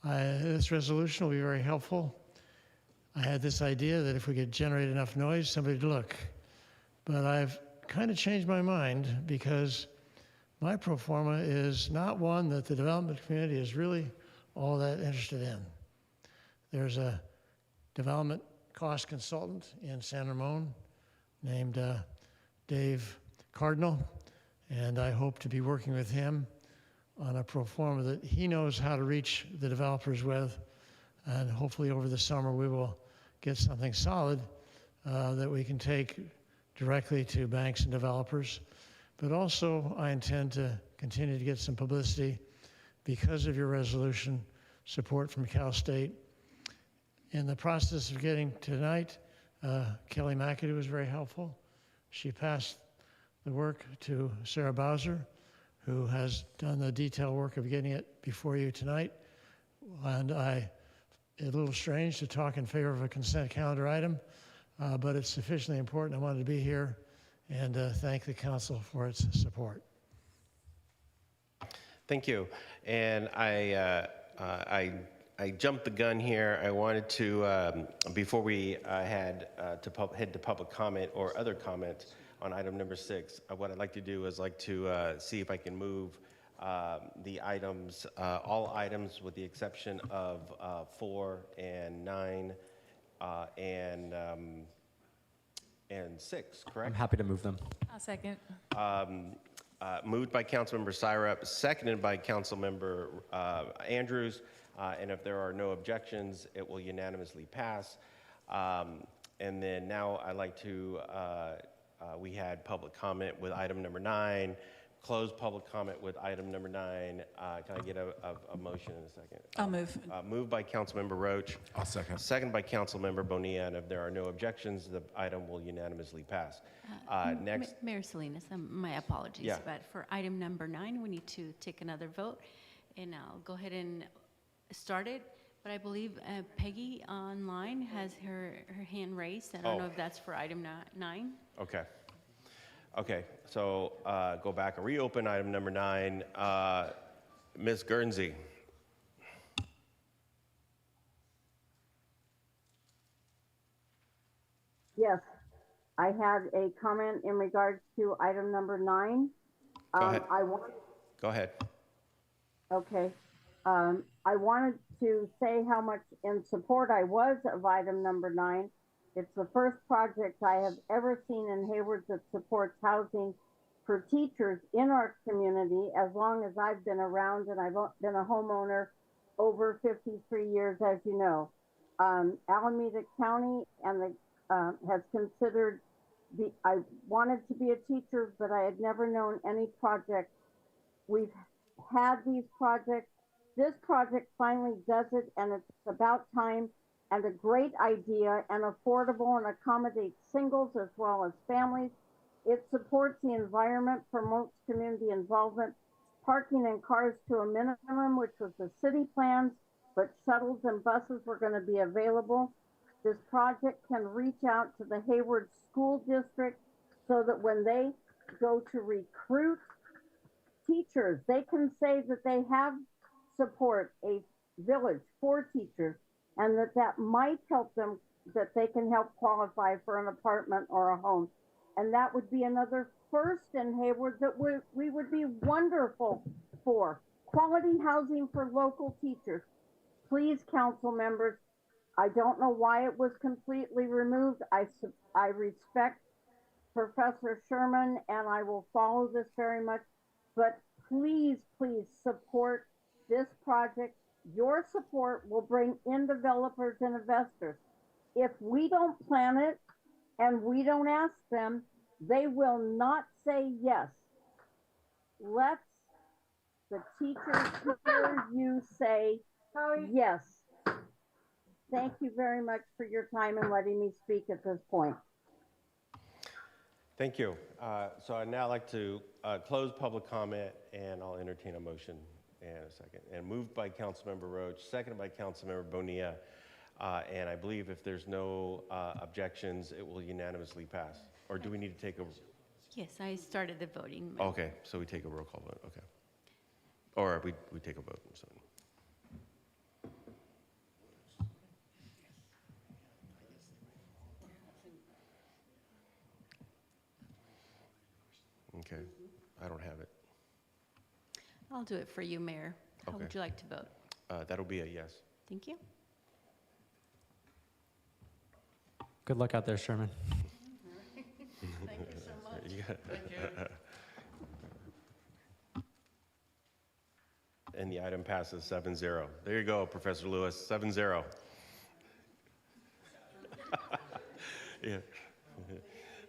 This resolution will be very helpful. I had this idea that if we could generate enough noise, somebody would look. But I've kind of changed my mind because my pro forma is not one that the development community is really all that interested in. There's a development cost consultant in San Ramon named Dave Cardinal, and I hope to be working with him on a pro forma that he knows how to reach the developers with, and hopefully over the summer we will get something solid that we can take directly to banks and developers. But also I intend to continue to get some publicity because of your resolution, support from Cal State. In the process of getting tonight, Kelly McAdoo was very helpful. She passed the work to Sarah Bowser, who has done the detailed work of getting it before you tonight. And it's a little strange to talk in favor of a consent calendar item, but it's sufficiently important. I wanted to be here and thank the council for its support. Thank you. And I jumped the gun here. I wanted to, before we head to public comment or other comment on item number 6, what I'd like to do is see if I can move the items, all items with the exception of 4 and 9 and 6, correct? I'm happy to move them. I'll second. Moved by Councilmember Syrup, seconded by Councilmember Andrews. And if there are no objections, it will unanimously pass. And then now I'd like to, we had public comment with item number 9, closed public comment with item number 9. Can I get a motion in a second? I'll move. Moved by Councilmember Roach. I'll second. Seconded by Councilmember Bonilla. And if there are no objections, the item will unanimously pass. Next. Mayor Salinas, my apologies, Yeah. but for item number 9, we need to take another vote, and I'll go ahead and start it. But I believe Peggy online has her hand raised. I don't know if that's for item 9. Okay. Okay, so go back and reopen item number 9. Ms. Guernsey. Yes, I had a comment in regards to item number 9. Go ahead. I want. Go ahead. Okay. I wanted to say how much in support I was of item number 9. It's the first project I have ever seen in Hayward that supports housing for teachers in our community as long as I've been around, and I've been a homeowner over 53 years, as you know. Alameda County and has considered, I wanted to be a teacher, but I had never known any project. We've had these projects. This project finally does it, and it's about time, and a great idea, and affordable, and accommodates singles as well as families. It supports the environment, promotes community involvement, parking and cars to a minimum, which was the city plans, but shuttles and buses were going to be available. This project can reach out to the Hayward School District so that when they go to recruit teachers, they can say that they have support a village for teachers, and that might help them, that they can help qualify for an apartment or a home. And that would be another first in Hayward that we would be wonderful for. Quality housing for local teachers. Please, council members, I don't know why it was completely removed. I respect Professor Sherman, and I will follow this very much, but please, please support this project. Your support will bring in developers and investors. If we don't plan it and we don't ask them, they will not say yes. Let the teachers hear you say yes. Thank you very much for your time and letting me speak at this point. Thank you. So I'd now like to close public comment, and I'll entertain a motion in a second. And moved by Councilmember Roach, seconded by Councilmember Bonilla. And I believe if there's no objections, it will unanimously pass. Or do we need to take a? Yes, I started the voting. Okay, so we take a roll call vote. Okay. Or we take a vote. So. Okay, I don't have it. I'll do it for you, Mayor. How Okay. would you like to vote? That'll be a yes. Thank you. Good luck out there, Sherman. Thank you so much. Thank you. And the item passes 7-0. There you go, Professor Lewis, 7-0. Yeah.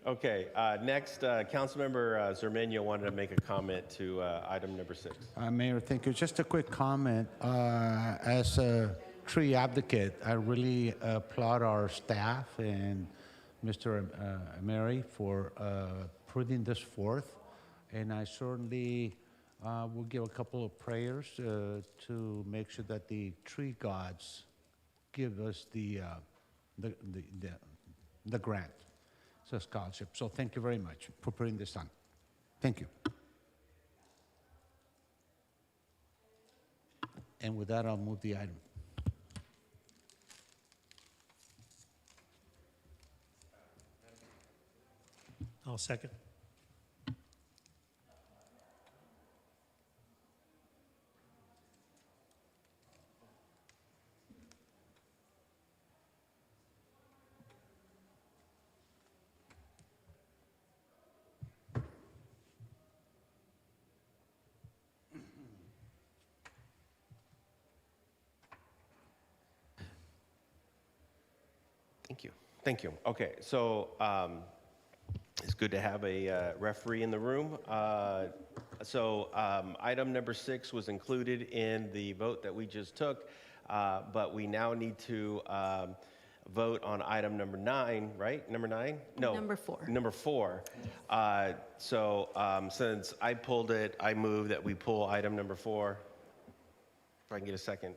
Okay, next, Councilmember Zermeño wanted to make a comment to item number 6. Mayor, thank you. Just a quick comment. As a tree advocate, I really applaud our staff and Mr. Mary for putting this forth. And I certainly will give a couple of prayers to make sure that the tree gods give us the grant. scholarship. So thank you very much for putting this on. Thank you. And with that, I'll move the item. I'll second. Thank you. Thank you. Okay, so it's good to have a referee in the room. Item number 6 was included in the vote that we just took, but we now need to vote on item number 9, right? Number 9? No. Number 4. Number 4. Since I pulled it, I move that we pull item number 4. If I can get a second.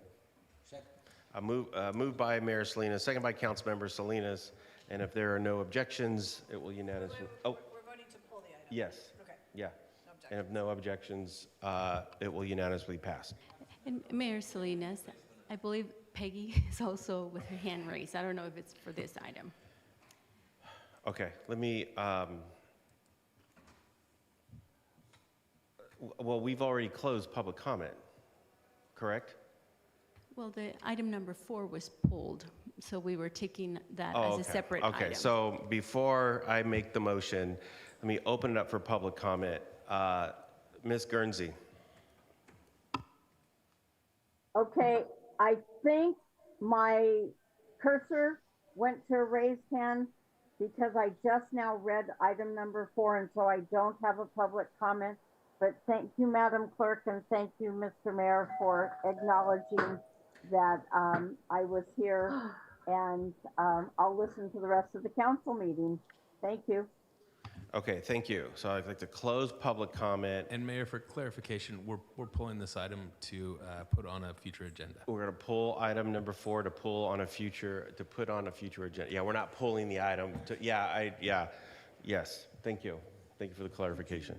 Moved by Mayor Salinas, second by Councilmember Salinas, and if there are no objections, it will unanimously. Oh, We're voting to pull the item. yes. Okay. Yeah. No objections. And if no objections, it will unanimously pass. And Mayor Salinas, I believe Peggy is also with her hand raised. I don't know if it's for this item. Okay, let me. Well, we've already closed public comment, correct? Well, the item number 4 was pulled, so we were taking that Oh, as okay. a separate item. Okay, so before I make the motion, let me open it up for public comment. Ms. Guernsey. Okay, I think my cursor went to a raised hand because I just now read item number 4, and so I don't have a public comment. But thank you, Madam Clerk, and thank you, Mr. Mayor, for acknowledging that I was here, and I'll listen to the rest of the council meeting. Thank you. Okay, thank you. So I'd like to close public comment. And Mayor, for clarification, we're pulling this item to put on a future agenda. We're going to pull item number 4 to put on a future agenda. Yeah, we're not pulling the item to, yes, thank you. Thank you for the clarification.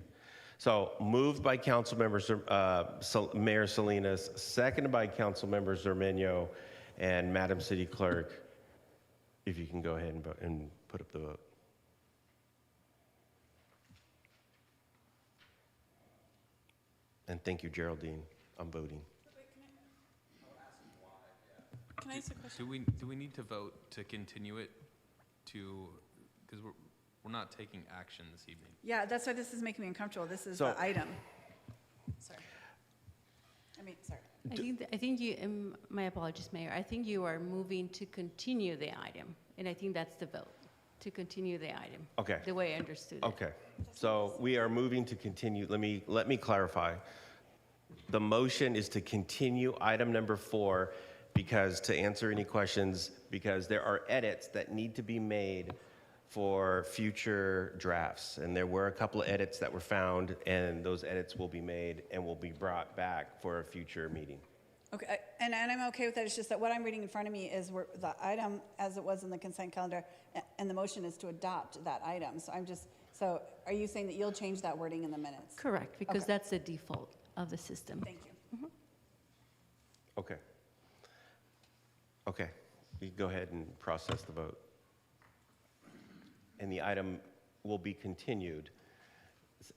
So moved by Mayor Salinas, seconded by Councilmember Zermeño, and Madam City Clerk, if you can go ahead and vote and put up the vote. And thank you, Geraldine. I'm voting. Can I ask a question? Do we need to vote to continue it to, because we're not taking action this evening. Yeah, that's why this is making me uncomfortable. This is So- the item. Sorry. Sorry. I think you, my apologies, Mayor. I think you are moving to continue the item, and I think that's the vote, to continue the item. Okay. The way I understood it. Okay, so we are moving to continue. Let me clarify. The motion is to continue item number 4 because, to answer any questions, because there are edits that need to be made for future drafts. And there were a couple of edits that were found, and those edits will be made and will be brought back for a future meeting. Okay, and I'm okay with that. It's just that what I'm reading in front of me is the item as it was in the consent calendar, and the motion is to adopt that item. So are you saying that you'll change that wording in the minutes? Correct, because Okay. that's the default of the system. Thank you. Okay. Okay, you can go ahead and process the vote. And the item will be continued,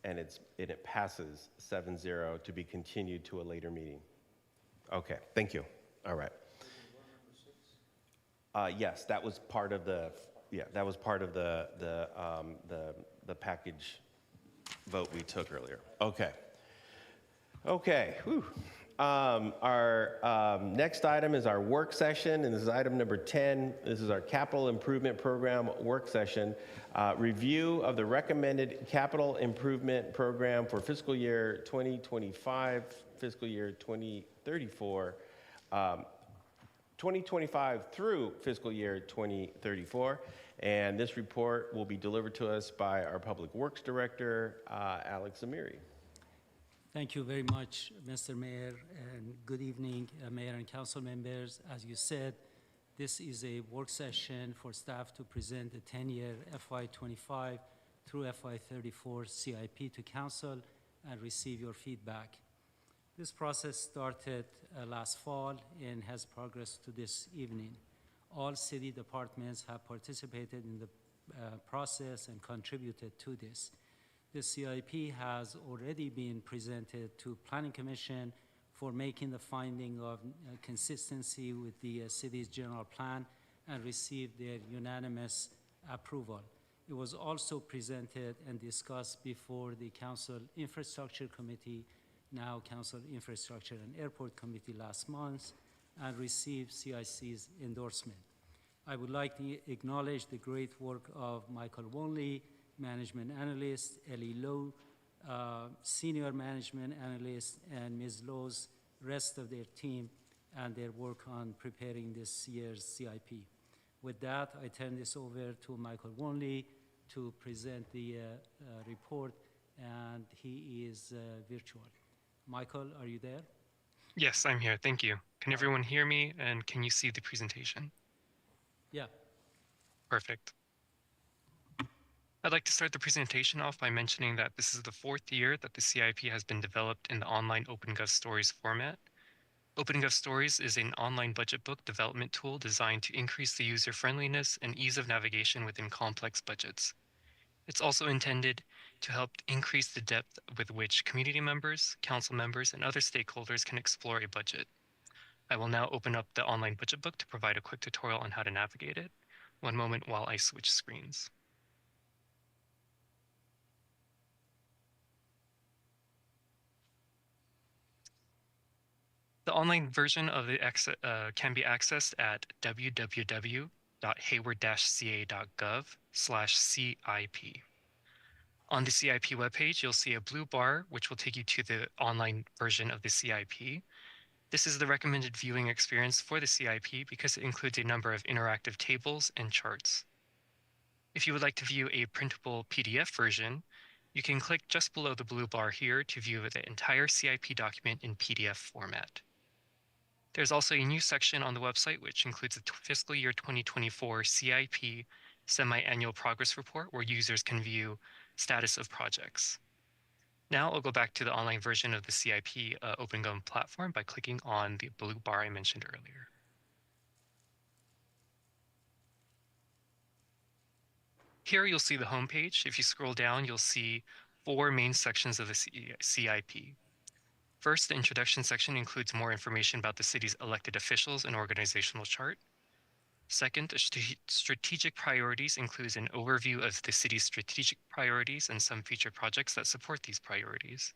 and it passes 7-0 to be continued to a later meeting. Okay, thank you. All right. Yes, that was part of the package vote we took earlier. Okay. Okay. Whew. Our next item is our work session, and this is item number 10. This is our capital improvement program work session. Review of the recommended capital improvement program for fiscal year 2025, fiscal year 2034, 2025 through fiscal year 2034. And this report will be delivered to us by our Public Works Director, Alex Amiri. Thank you very much, Mr. Mayor, and good evening, Mayor and Council members. As you said, This is a work session for staff to present the 10-year FY25 through FY34 CIP to council and receive your feedback. This process started last fall and has progressed to this evening. All city departments have participated in the process and contributed to this. The CIP has already been presented to Planning Commission for making the finding of consistency with the city's general plan and received their unanimous approval. It was also presented and discussed before the Council Infrastructure Committee, now Council Infrastructure and Airport Committee last month, and received CIC's endorsement. I would like to acknowledge the great work of Michael Wonley, Management Analyst, Ellie Lowe, Senior Management Analyst, and Ms. Lowe's rest of their team and their work on preparing this year's CIP. With that, I turn this over to Michael Wonley to present the report, and he is virtual. Michael, are you there? Yes, I'm here. Thank you. Can everyone hear me, and can you see the presentation? Yeah. Perfect. I'd like to start the presentation off by mentioning that this is the 4th year that the CIP has been developed in the online OpenGov Stories format. OpenGov Stories is an online budget book development tool designed to increase the user friendliness and ease of navigation within complex budgets. It's also intended to help increase the depth with which community members, council members, and other stakeholders can explore a budget. I will now open up the online budget book to provide a quick tutorial on how to navigate it. One moment while I switch screens. The online version of the can be accessed at www.hayward-ca.gov/CIP. On the CIP webpage, you'll see a blue bar, which will take you to the online version of the CIP. This is the recommended viewing experience for the CIP because it includes a number of interactive tables and charts. If you would like to view a printable PDF version, you can click just below the blue bar here to view the entire CIP document in PDF format. There's also a new section on the website which includes the fiscal year 2024 CIP semi-annual progress report where users can view status of projects. Now I'll go back to the online version of the CIP OpenGov platform by clicking on the blue bar I mentioned earlier. Here you'll see the homepage. If you scroll down, you'll see 4 main sections of the CIP. First, the introduction section includes more information about the city's elected officials and organizational chart. Second, strategic priorities includes an overview of the city's strategic priorities and some featured projects that support these priorities.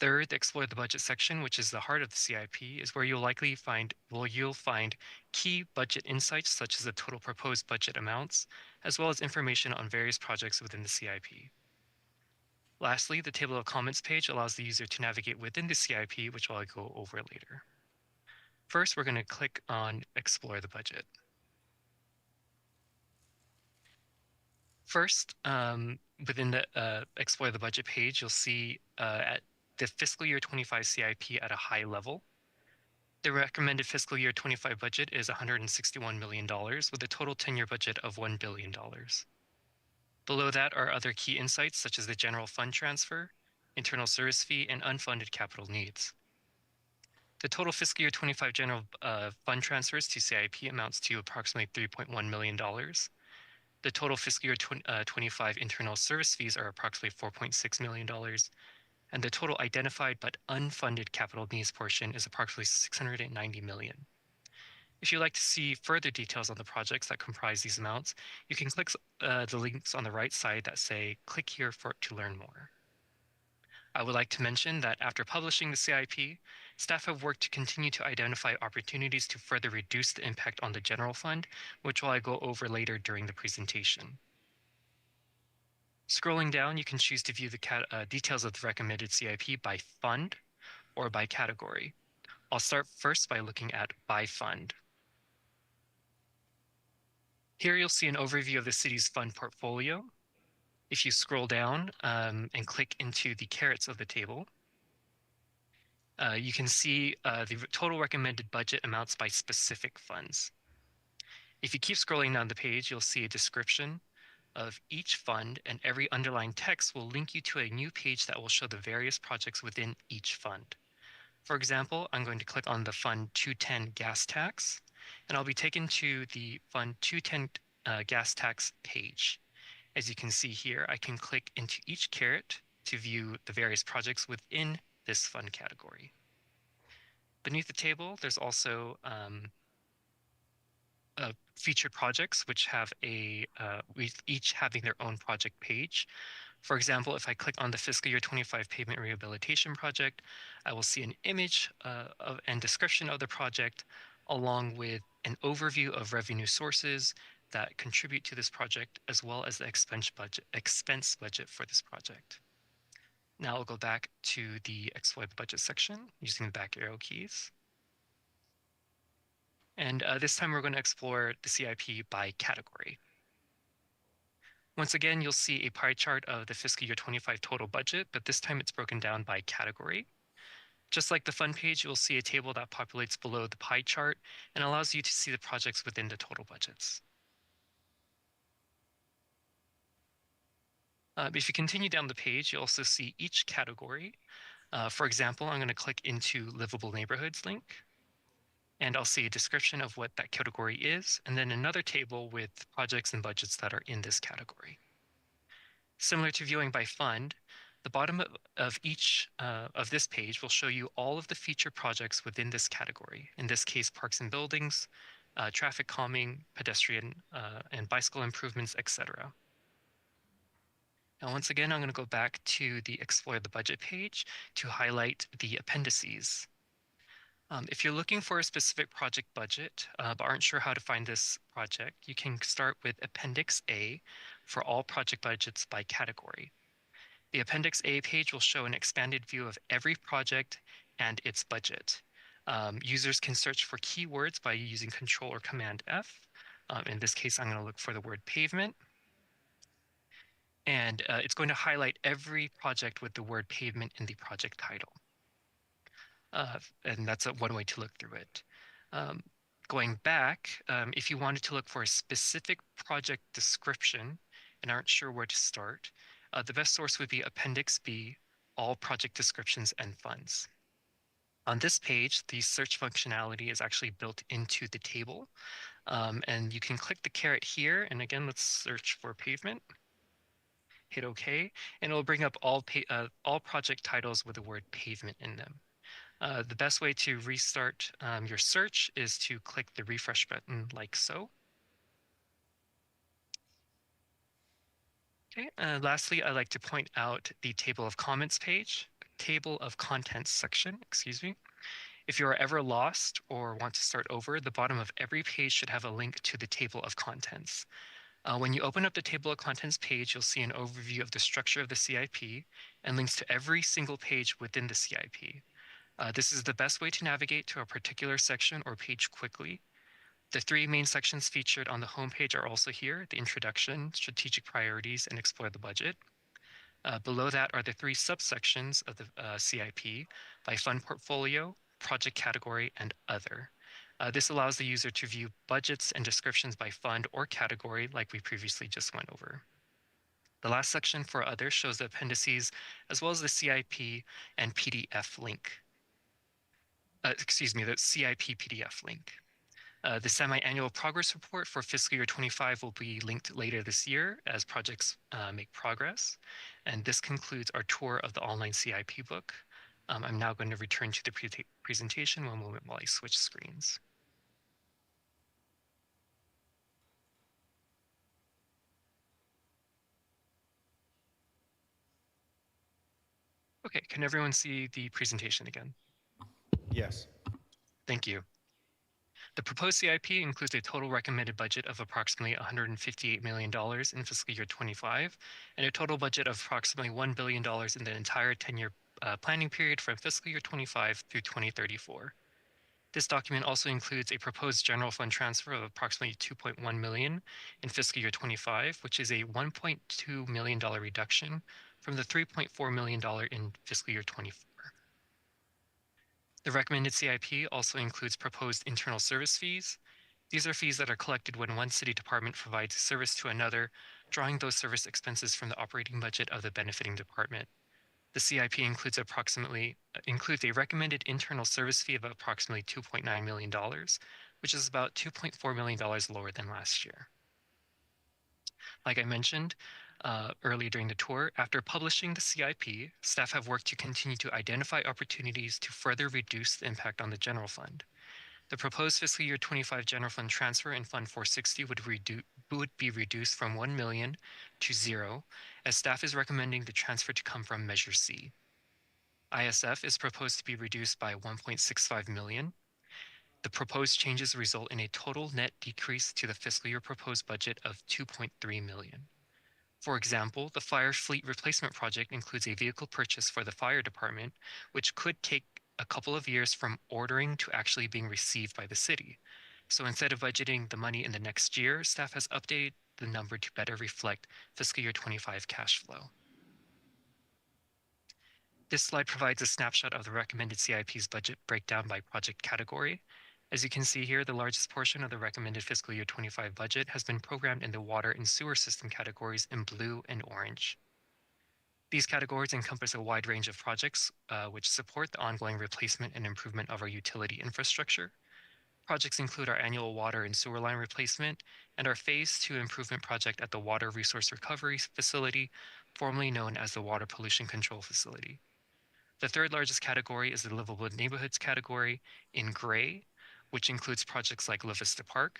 Third, the Explore the Budget section, which is the heart of the CIP, is where you'll find key budget insights such as the total proposed budget amounts, as well as information on various projects within the CIP. Lastly, the Table of Comments page allows the user to navigate within the CIP, which I'll go over later. First, we're going to click on Explore the Budget. First, within the Explore the Budget page, you'll see at the fiscal year 25 CIP at a high level. The recommended fiscal year 25 budget is $161 million with a total 10-year budget of $1 billion. Below that are other key insights such as the general fund transfer, internal service fee, and unfunded capital needs. The total fiscal year 25 general fund transfers to CIP amounts to approximately $3.1 million. The total fiscal year 25 internal service fees are approximately $4.6 million. And the total identified but unfunded capital needs portion is approximately $690 million. If you'd like to see further details on the projects that comprise these amounts, you can click the links on the right side that say, click here to learn more. I would like to mention that after publishing the CIP, staff have worked to continue to identify opportunities to further reduce the impact on the general fund, which I will go over later during the presentation. Scrolling down, you can choose to view the details of the recommended CIP by fund or by category. I'll start first by looking at by fund. Here you'll see an overview of the city's fund portfolio. If you scroll down and click into the carets of the table, you can see the total recommended budget amounts by specific funds. If you keep scrolling down the page, you'll see a description of each fund, and every underlined text will link you to a new page that will show the various projects within each fund. For example, I'm going to click on the Fund 210 gas tax, and I'll be taken to the Fund 210 gas tax page. As you can see here, I can click into each caret to view the various projects within this fund category. Beneath the table, there's also featured projects, which have each having their own project page. For example, if I click on the fiscal year 25 pavement rehabilitation project, I will see an image and description of the project, along with an overview of revenue sources that contribute to this project, as well as the expense budget for this project. Now I'll go back to the exploit the budget section using the back arrow keys. And this time we're going to explore the CIP by category. Once again, you'll see a pie chart of the fiscal year 25 total budget, but this time it's broken down by category. Just like the fund page, you'll see a table that populates below the pie chart and allows you to see the projects within the total budgets. If you continue down the page, you also see each category. For example, I'm going to click into Livable Neighborhoods link, and I'll see a description of what that category is, and then another table with projects and budgets that are in this category. Similar to viewing by fund, the bottom of each of this page will show you all of the featured projects within this category. In this case, parks and buildings, traffic calming, pedestrian and bicycle improvements, etc. Now, once again, I'm going to go back to the Explore the Budget page to highlight the appendices. If you're looking for a specific project budget, but aren't sure how to find this project, you can start with Appendix A for all project budgets by category. The Appendix A page will show an expanded view of every project and its budget. Users can search for keywords by using Control or Command F. In this case, I'm going to look for the word pavement. And it's going to highlight every project with the word pavement in the project title. And that's one way to look through it. Going back, if you wanted to look for a specific project description and aren't sure where to start, the best source would be Appendix B, All Project Descriptions and Funds. On this page, the search functionality is actually built into the table. And you can click the caret here, and again, let's search for pavement. Hit OK, and it'll bring up all project titles with the word pavement in them. The best way to restart your search is to click the refresh button like so. Okay, lastly, I'd like to point out the table of contents section, excuse me. If you are ever lost or want to start over, the bottom of every page should have a link to the table of contents. When you open up the table of contents page, you'll see an overview of the structure of the CIP and links to every single page within the CIP. This is the best way to navigate to a particular section or page quickly. The three main sections featured on the homepage are also here: the introduction, strategic priorities, and explore the budget. Below that are the three subsections of the CIP by fund portfolio, project category, and other. This allows the user to view budgets and descriptions by fund or category like we previously just went over. The last section for other shows the appendices as well as the CIP and PDF link. The CIP PDF link. The semi-annual progress report for fiscal year 25 will be linked later this year as projects make progress. And this concludes our tour of the online CIP book. I'm now going to return to the presentation. One moment while I switch screens. Okay, can everyone see the presentation again? Yes. Thank you. The proposed CIP includes a total recommended budget of approximately $158 million in fiscal year 25 and a total budget of approximately $1 billion in the entire 10-year planning period from fiscal year 25 through 2034. This document also includes a proposed general fund transfer of approximately $2.1 million in fiscal year 25, which is a $1.2 million reduction from the $3.4 million in fiscal year 24. The recommended CIP also includes proposed internal service fees, These are fees that are collected when one city department provides a service to another, drawing those service expenses from the operating budget of the benefiting department. The CIP includes a recommended internal service fee of approximately $2.9 million, which is about $2.4 million lower than last year. Like I mentioned earlier during the tour, after publishing the CIP, staff have worked to continue to identify opportunities to further reduce the impact on the general fund. The proposed fiscal year 25 general fund transfer in Fund 460 would be reduced from $1 million to $0, as staff is recommending the transfer to come from Measure C. ISF is proposed to be reduced by $1.65 million. The proposed changes result in a total net decrease to the fiscal year proposed budget of $2.3 million. For example, the fire fleet replacement project includes a vehicle purchase for the fire department, which could take a couple of years from ordering to actually being received by the city. So instead of budgeting the money in the next year, staff has updated the number to better reflect fiscal year 25 cash flow. This slide provides a snapshot of the recommended CIP's budget breakdown by project category. As you can see here, the largest portion of the recommended fiscal year 25 budget has been programmed in the water and sewer system categories in blue and orange. These categories encompass a wide range of projects which support the ongoing replacement and improvement of our utility infrastructure. Projects include our annual water and sewer line replacement and our Phase 2 improvement project at the Water Resource Recovery Facility, formerly known as the Water Pollution Control Facility. The third largest category is the Livable Neighborhoods category in gray, which includes projects like La Vista Park,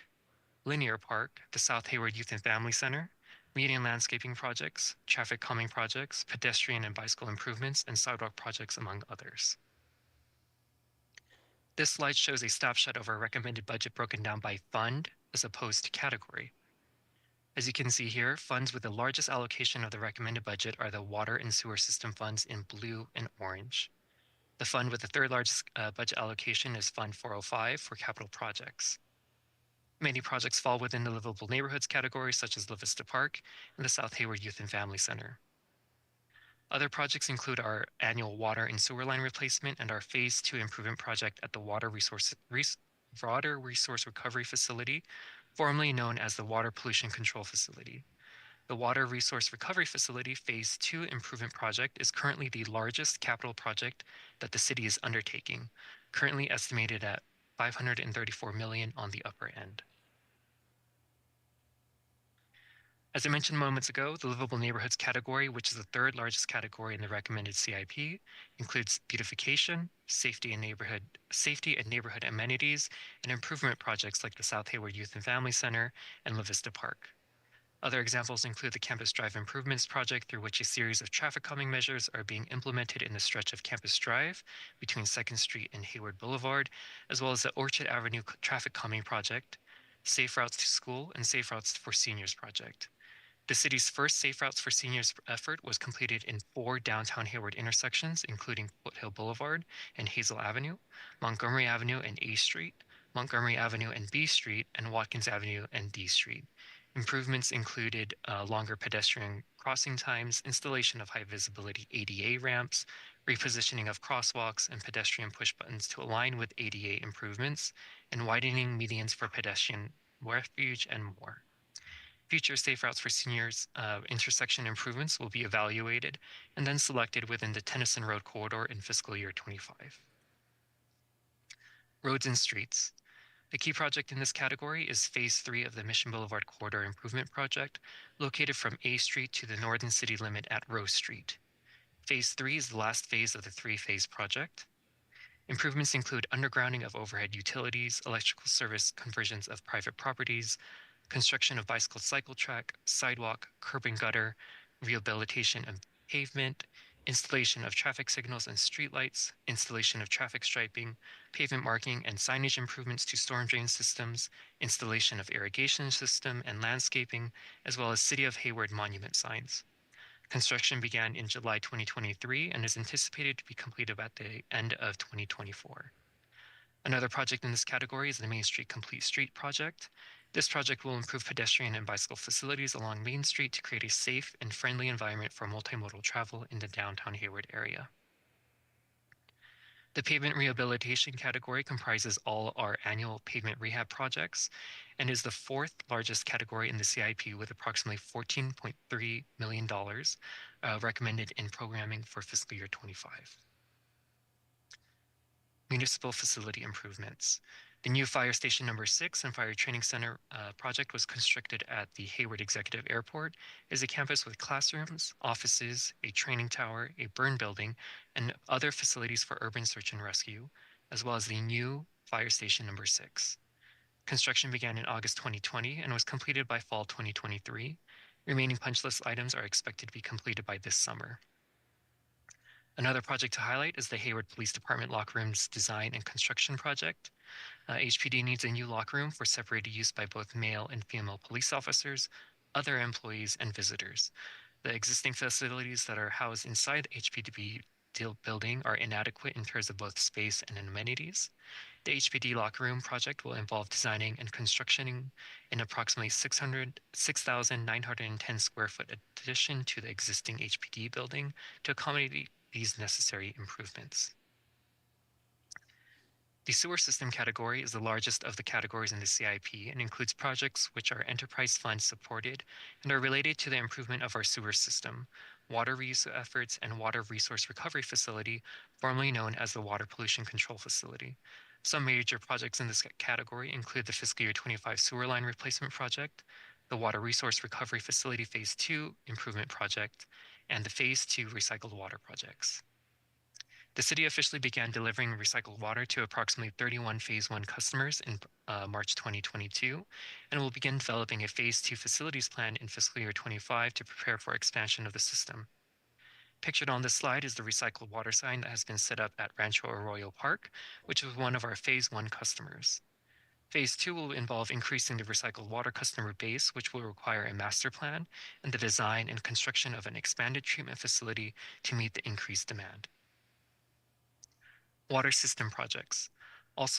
Linear Park, the South Hayward Youth and Family Center, median landscaping projects, traffic calming projects, pedestrian and bicycle improvements, and sidewalk projects, among others. This slide shows a snapshot of our recommended budget broken down by fund as opposed to category. As you can see here, funds with the largest allocation of the recommended budget are the water and sewer system funds in blue and orange. The fund with the third largest budget allocation is Fund 405 for capital projects. Many projects fall within the Livable Neighborhoods category, such as La Vista Park and the South Hayward Youth and Family Center. Other projects include our annual water and sewer line replacement and our Phase 2 improvement project at the Water Resource Recovery Facility, formerly known as the Water Pollution Control Facility. The Water Resource Recovery Facility Phase 2 improvement project is currently the largest capital project that the city is undertaking, currently estimated at $534 million on the upper end. As I mentioned moments ago, the Livable Neighborhoods category, which is the third largest category in the recommended CIP, includes beautification, safety and neighborhood amenities, and improvement projects like the South Hayward Youth and Family Center and La Vista Park. Other examples include the Campus Drive Improvements Project, through which a series of traffic calming measures are being implemented in the stretch of Campus Drive between 2nd Street and Hayward Boulevard, as well as the Orchard Avenue Traffic Calming Project, Safe Routes to School, and Safe Routes for Seniors Project. The city's first Safe Routes for Seniors effort was completed in 4 downtown Hayward intersections, including Foothill Boulevard and Hazel Avenue, Montgomery Avenue and A Street, Montgomery Avenue and B Street, and Watkins Avenue and D Street. Improvements included longer pedestrian crossing times, installation of high visibility ADA ramps, repositioning of crosswalks and pedestrian push buttons to align with ADA improvements, and widening medians for pedestrian refuge, and more. Future Safe Routes for Seniors intersection improvements will be evaluated and then selected within the Tennyson Road corridor in fiscal year 25. Roads and streets. The key project in this category is Phase 3 of the Mission Boulevard Corridor Improvement Project, located from A Street to the northern city limit at Rose Street. Phase 3 is the last phase of the 3-phase project. Improvements include undergrounding of overhead utilities, electrical service conversions of private properties, construction of bicycle cycle track, sidewalk, curb and gutter, rehabilitation of pavement, installation of traffic signals and streetlights, installation of traffic striping, pavement marking and signage improvements to storm drain systems, installation of irrigation system and landscaping, as well as City of Hayward monument signs. Construction began in July 2023 and is anticipated to be completed at the end of 2024. Another project in this category is the Main Street Complete Street project. This project will improve pedestrian and bicycle facilities along Main Street to create a safe and friendly environment for multimodal travel in the downtown Hayward area. The pavement rehabilitation category comprises all our annual pavement rehab projects and is the fourth largest category in the CIP with approximately $14.3 million recommended in programming for fiscal year 25. Municipal facility improvements. The new Fire Station number 6 and Fire Training Center project was constructed at the Hayward Executive Airport. It is a campus with classrooms, offices, a training tower, a burn building, and other facilities for urban search and rescue, as well as the new Fire Station number 6. Construction began in August 2020 and was completed by fall 2023. Remaining punch list items are expected to be completed by this summer. Another project to highlight is the Hayward Police Department locker rooms design and construction project. HPD needs a new locker room for separated use by both male and female police officers, other employees, and visitors. The existing facilities that are housed inside the HPD building are inadequate in terms of both space and amenities. The HPD locker room project will involve designing and constructing an approximately 6,910 square foot addition to the existing HPD building to accommodate these necessary improvements. The sewer system category is the largest of the categories in the CIP and includes projects which are enterprise fund supported and are related to the improvement of our sewer system, water reuse efforts, and water resource recovery facility, formerly known as the Water Pollution Control Facility. Some major projects in this category include the fiscal year 25 sewer line replacement project, the Water Resource Recovery Facility Phase 2 improvement project, and the Phase 2 recycled water projects. The city officially began delivering recycled water to approximately 31 Phase 1 customers in March 2022, and will begin developing a Phase 2 facilities plan in fiscal year 25 to prepare for expansion of the system. Pictured on this slide is the recycled water sign that has been set up at Rancho Arroyo Park, which is one of our Phase 1 customers. Phase 2 will involve increasing the recycled water customer base, which will require a master plan and the design and construction of an expanded treatment facility to meet the increased demand. Water system projects are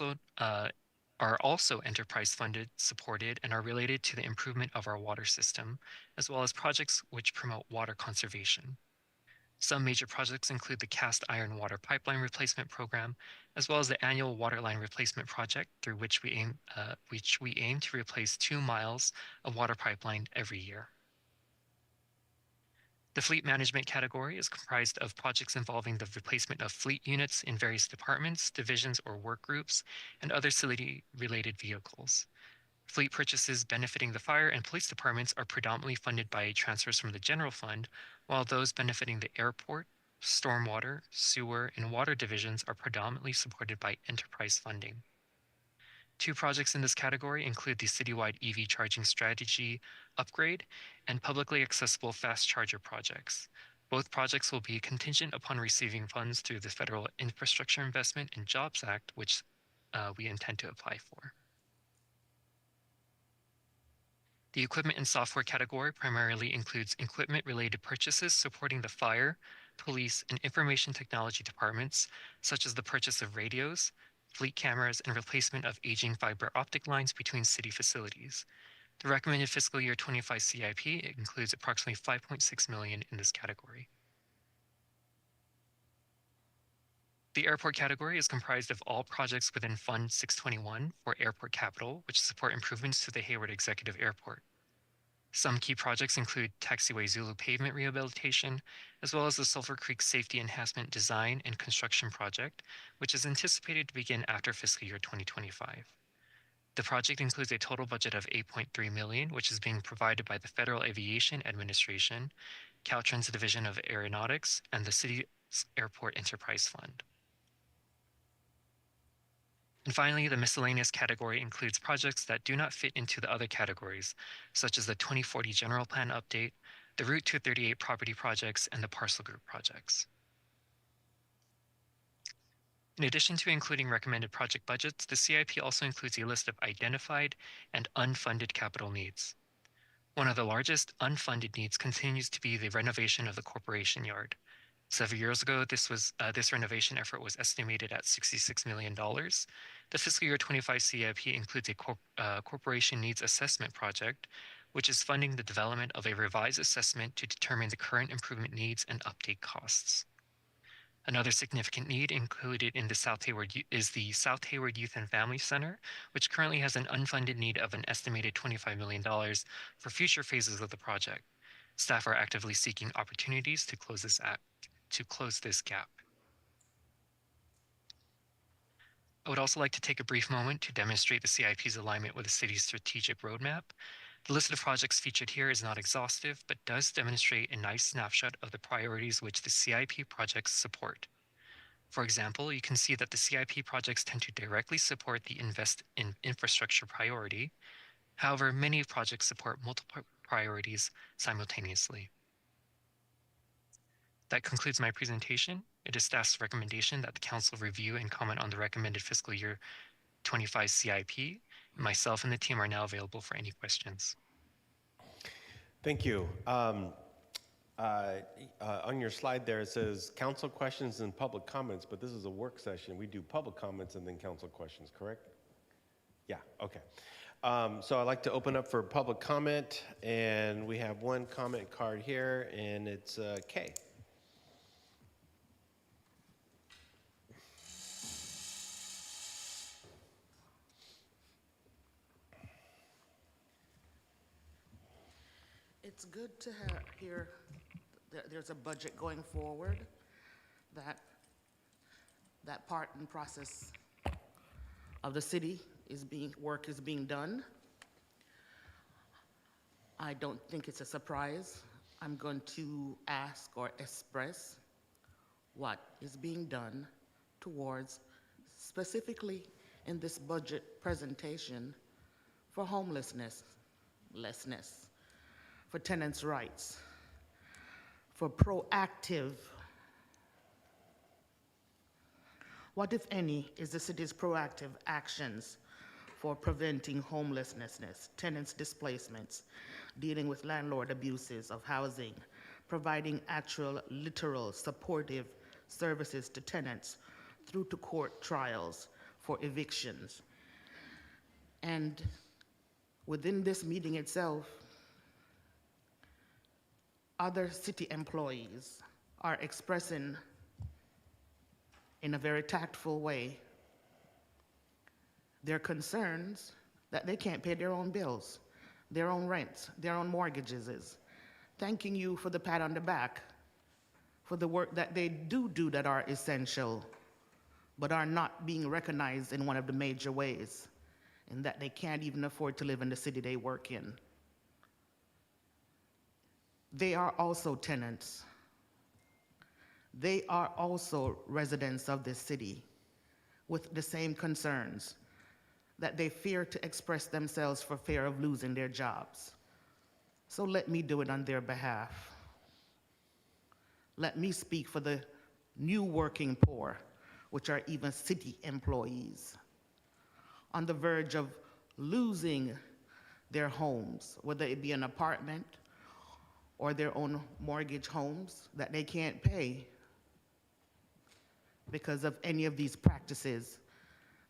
also enterprise funded, supported, and are related to the improvement of our water system, as well as projects which promote water conservation. Some major projects include the cast iron water pipeline replacement program, as well as the annual water line replacement project, through which we aim to replace 2 miles of water pipeline every year. The fleet management category is comprised of projects involving the replacement of fleet units in various departments, divisions, or work groups, and other city-related vehicles. Fleet purchases benefiting the fire and police departments are predominantly funded by transfers from the general fund, while those benefiting the airport, stormwater, sewer, and water divisions are predominantly supported by enterprise funding. 2 projects in this category include the citywide EV charging strategy upgrade and publicly accessible fast charger projects. Both projects will be contingent upon receiving funds through the Federal Infrastructure Investment and Jobs Act, which we intend to apply for. The equipment and software category primarily includes equipment-related purchases supporting the fire, police, and information technology departments, such as the purchase of radios, fleet cameras, and replacement of aging fiber optic lines between city facilities. The recommended fiscal year 25 CIP includes approximately $5.6 million in this category. The airport category is comprised of all projects within Fund 621 for Airport Capital, which support improvements to the Hayward Executive Airport. Some key projects include Taxiway Zulu pavement rehabilitation, as well as the Sulphur Creek Safety Enhancement Design and Construction Project, which is anticipated to begin after fiscal year 2025. The project includes a total budget of $8.3 million, which is being provided by the Federal Aviation Administration, Caltrans Division of Aeronautics, and the City's Airport Enterprise Fund. And finally, the miscellaneous category includes projects that do not fit into the other categories, such as the 2040 General Plan Update, the Route 238 property projects, and the Parcel Group projects. In addition to including recommended project budgets, the CIP also includes a list of identified and unfunded capital needs. One of the largest unfunded needs continues to be the renovation of the Corporation Yard. Several years ago, this renovation effort was estimated at $66 million. The fiscal year 25 CIP includes a corporation needs assessment project, which is funding the development of a revised assessment to determine the current improvement needs and update costs. Another significant need included in the South Hayward is the South Hayward Youth and Family Center, which currently has an unfunded need of an estimated $25 million for future phases of the project. Staff are actively seeking opportunities to close this gap. I would also like to take a brief moment to demonstrate the CIP's alignment with the city's strategic roadmap. The list of projects featured here is not exhaustive, but does demonstrate a nice snapshot of the priorities which the CIP projects support. For example, you can see that the CIP projects tend to directly support the invest in infrastructure priority. However, many projects support multiple priorities simultaneously. That concludes my presentation. It is staff's recommendation that the council review and comment on the recommended fiscal year 25 CIP. Myself and the team are now available for any questions. Thank you. On your slide there, it says council questions and public comments, but this is a work session. We do public comments and then council questions, correct? Yeah, okay. So I'd like to open up for public comment, and we have one comment card here, and it's Kay. It's good to hear that there's a budget going forward, that part and process of the city work is being done. I don't think it's a surprise. I'm going to ask or express what is being done towards, specifically in this budget presentation, for homelessness, for tenants' rights, for proactive. What, if any, is the city's proactive actions for preventing homelessness, tenants' displacements, dealing with landlord abuses of housing, providing actual, literal, supportive services to tenants through to court trials for evictions? And within this meeting itself, other city employees are expressing in a very tactful way their concerns that they can't pay their own bills, their own rents, their own mortgages, thanking you for the pat on the back for the work that they do that are essential, but are not being recognized in one of the major ways, in that they can't even afford to live in the city they work in. They are also tenants. They are also residents of this city with the same concerns, that they fear to express themselves for fear of losing their jobs. So let me do it on their behalf. Let me speak for the new working poor, which are even city employees, on the verge of losing their homes, whether it be an apartment or their own mortgage homes that they can't pay because of any of these practices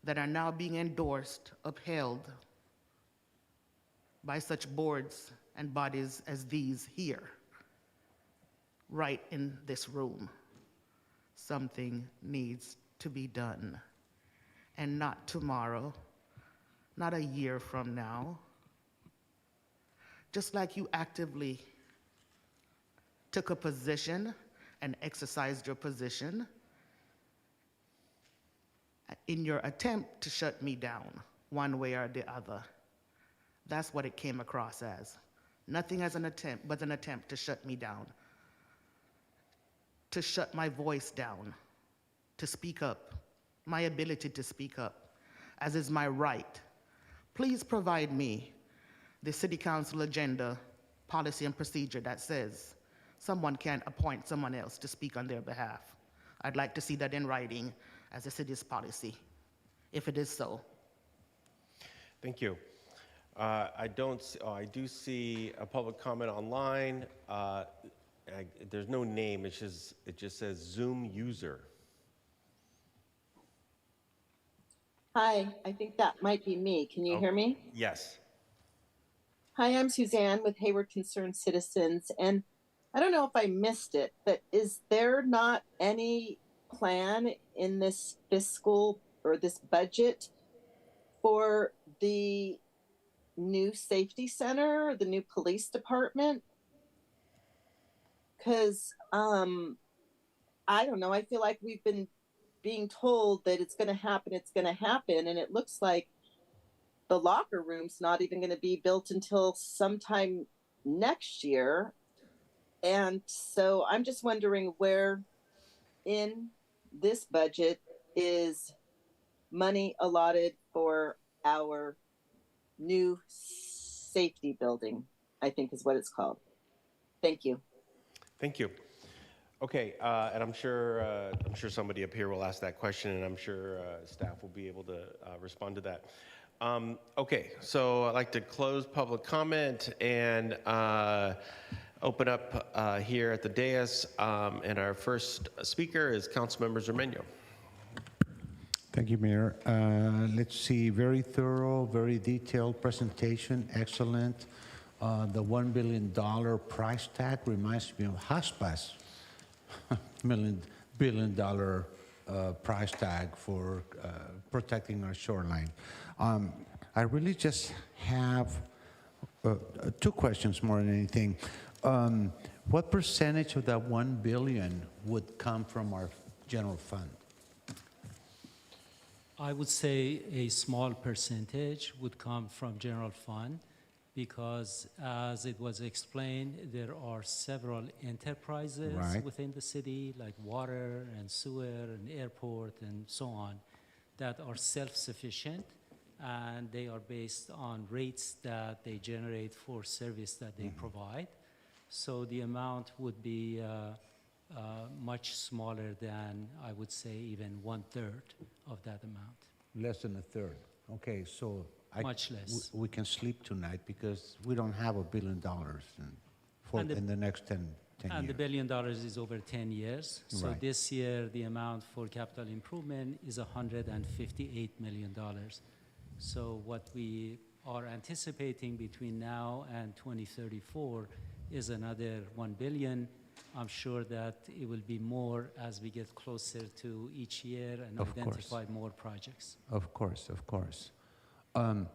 that are now being endorsed, upheld by such boards and bodies as these here, right in this room. Something needs to be done, and not tomorrow, not a year from now. Just like you actively took a position and exercised your position in your attempt to shut me down one way or the other. That's what it came across as. Nothing as an attempt, but an attempt to shut me down, to shut my voice down, to speak up, my ability to speak up, as is my right. Please provide me the City Council agenda, policy and procedure that says someone can appoint someone else to speak on their behalf. I'd like to see that in writing as a city's policy, if it is so. Thank you. I do see a public comment online. There's no name, it just says Zoom user. Hi, I think that might be me. Can you hear me? Yes. Hi, I'm Suzanne with Hayward Concerned Citizens, and I don't know if I missed it, but is there not any plan in this fiscal or this budget for the new safety center, the new police department? Because I don't know, I feel like we've been being told that it's going to happen, and it looks like the locker room's not even going to be built until sometime next year. And so I'm just wondering where in this budget is money allotted for our new safety building, I think is what it's called. Thank you. Thank you. Okay, and I'm sure somebody up here will ask that question, and I'm sure staff will be able to respond to that. Okay, so I'd like to close public comment and open up here at the dais, and our first speaker is Councilmember Zermeño. Thank you, Mayor. Let's see, very thorough, very detailed presentation, excellent. The $1 billion price tag reminds me of Haspa's billion dollar price tag for protecting our shoreline. I really just have two questions more than anything. What percentage of that $1 billion would come from our general fund? I would say a small percentage would come from general fund because, as it was explained, there are several enterprises within the city, like water and sewer and airport and so on, that are self-sufficient, and they are based on rates that they generate for service that they provide. So the amount would be much smaller than, I would say, even 1/3 of that amount. Less than a third. Okay, so Much less. We can sleep tonight because we don't have $1 billion in the next 10 And the years. $1 billion is over 10 years. So Right. this year, the amount for capital improvement is $158 million. So what we are anticipating between now and 2034 is another $1 billion. I'm sure that it will be more as we get closer to each year and Of identify more projects. Of course, of course. I'm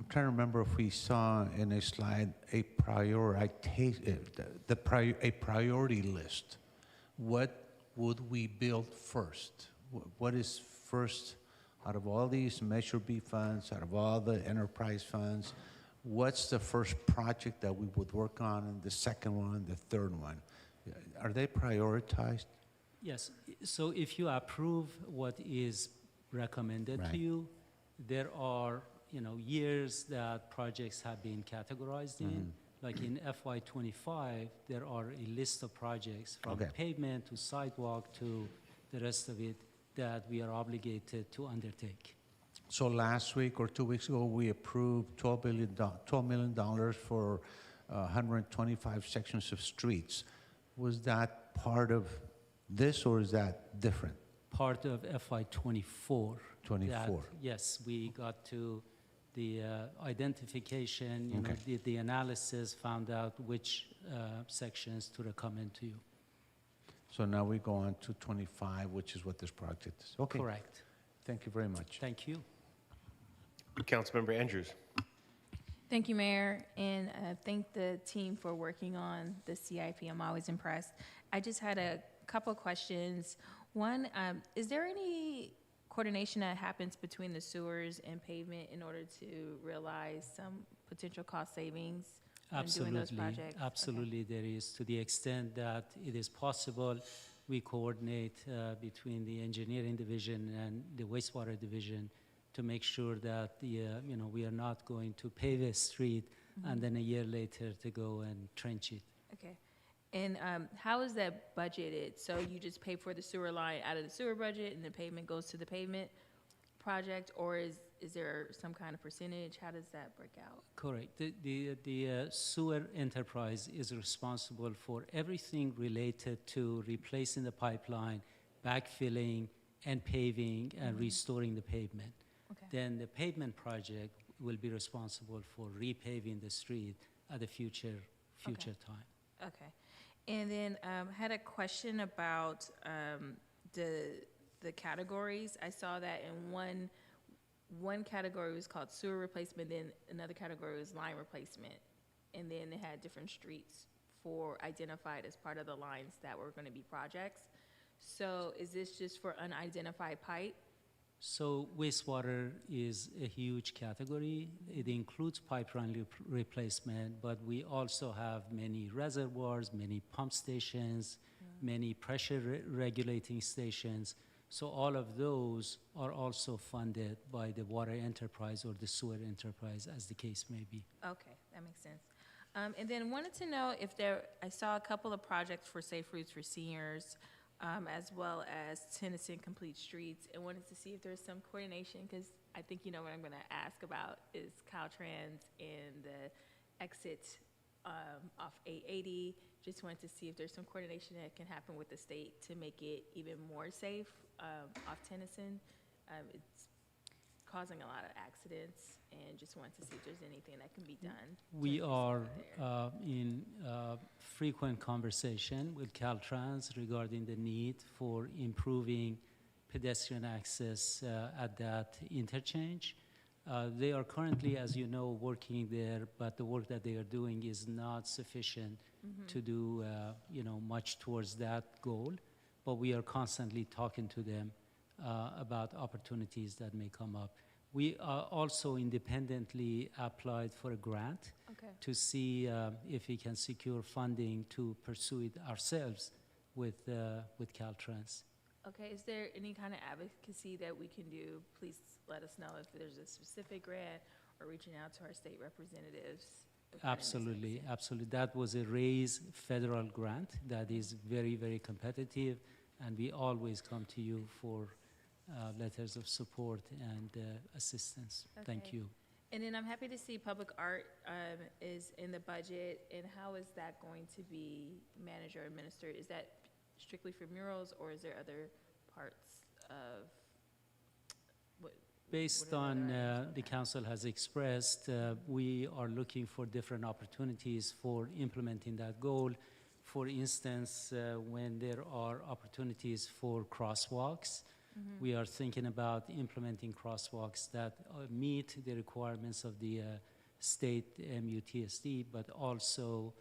trying to remember if we saw in a slide a priority list. What would we build first? What is first out of all these Measure B funds, out of all the enterprise funds? What's the first project that we would work on, and the second one, the third one? Are they prioritized? Yes. So if you approve what is recommended to you, there are years that projects have been categorized in. Like in FY25, there are a list of projects from pavement to sidewalk to the rest of it that we are obligated to undertake. So last week or 2 weeks ago, we approved $12 million for 125 sections of streets. Was that part of this, or is that different? Part of FY24. 24. Yes, we got to the identification, did the analysis, found out which sections to recommend to you. So now we go on to 25, which is what this project is. Okay. Correct. Thank you very much. Thank you. Councilmember Andrews. Thank you, Mayor, and thank the team for working on the CIP. I'm always impressed. I just had a couple questions. One, is there any coordination that happens between the sewers and pavement in order to realize some potential cost savings when doing those projects? Absolutely, there is. To the extent that it is possible, we coordinate between the engineering division and the wastewater division to make sure that we are not going to pave a street and then a year later to go and trench it. Okay. And how is that budgeted? So you just pay for the sewer line out of the sewer budget and the pavement goes to the pavement project, or is there some kind of percentage? How does that break out? Correct. The sewer enterprise is responsible for everything related to replacing the pipeline, backfilling, and paving and restoring the pavement. Okay. Then the pavement project will be responsible for repaving the street at a future time. Okay. And then had a question about the categories. I saw that in one category was called sewer replacement, then another category was line replacement, and then they had different streets for identified as part of the lines that were going to be projects. So is this just for unidentified pipe? So wastewater is a huge category. It includes pipeline replacement, but we also have many reservoirs, many pump stations, many pressure regulating stations. So all of those are also funded by the water enterprise or the sewer enterprise, as the case may be. Okay, that makes sense. And then wanted to know if I saw a couple of projects for Safe Routes for Seniors, as well as Tennyson Complete Streets, and wanted to see if there's some coordination, because I think you know what I'm going to ask about is Caltrans and the exit off 880. Just wanted to see if there's some coordination that can happen with the state to make it even more safe off Tennyson. It's causing a lot of accidents, and just wanted to see if there's anything that can be done. We are in frequent conversation with Caltrans regarding the need for improving pedestrian access at that interchange. They are currently, as you know, working there, but the work that they are doing is not sufficient to do much towards that goal. But we are constantly talking to them about opportunities that may come up. We also independently applied for a grant to see if we can secure funding to pursue it ourselves with Caltrans. Okay, is there any kind of advocacy that we can do? Please let us know if there's a specific grant or reaching out to our state representatives. Absolutely, absolutely. That was a RAISE federal grant that is very, very competitive, and we always come to you for letters of support and assistance. Thank you. And then I'm happy to see public art is in the budget, and how is that going to be managed or administered? Is that strictly for murals, or is there other parts of what? Based on the council has expressed, we are looking for different opportunities for implementing that goal. For instance, when there are opportunities for crosswalks, we are thinking about implementing crosswalks that meet the requirements of the state MUTSD, but also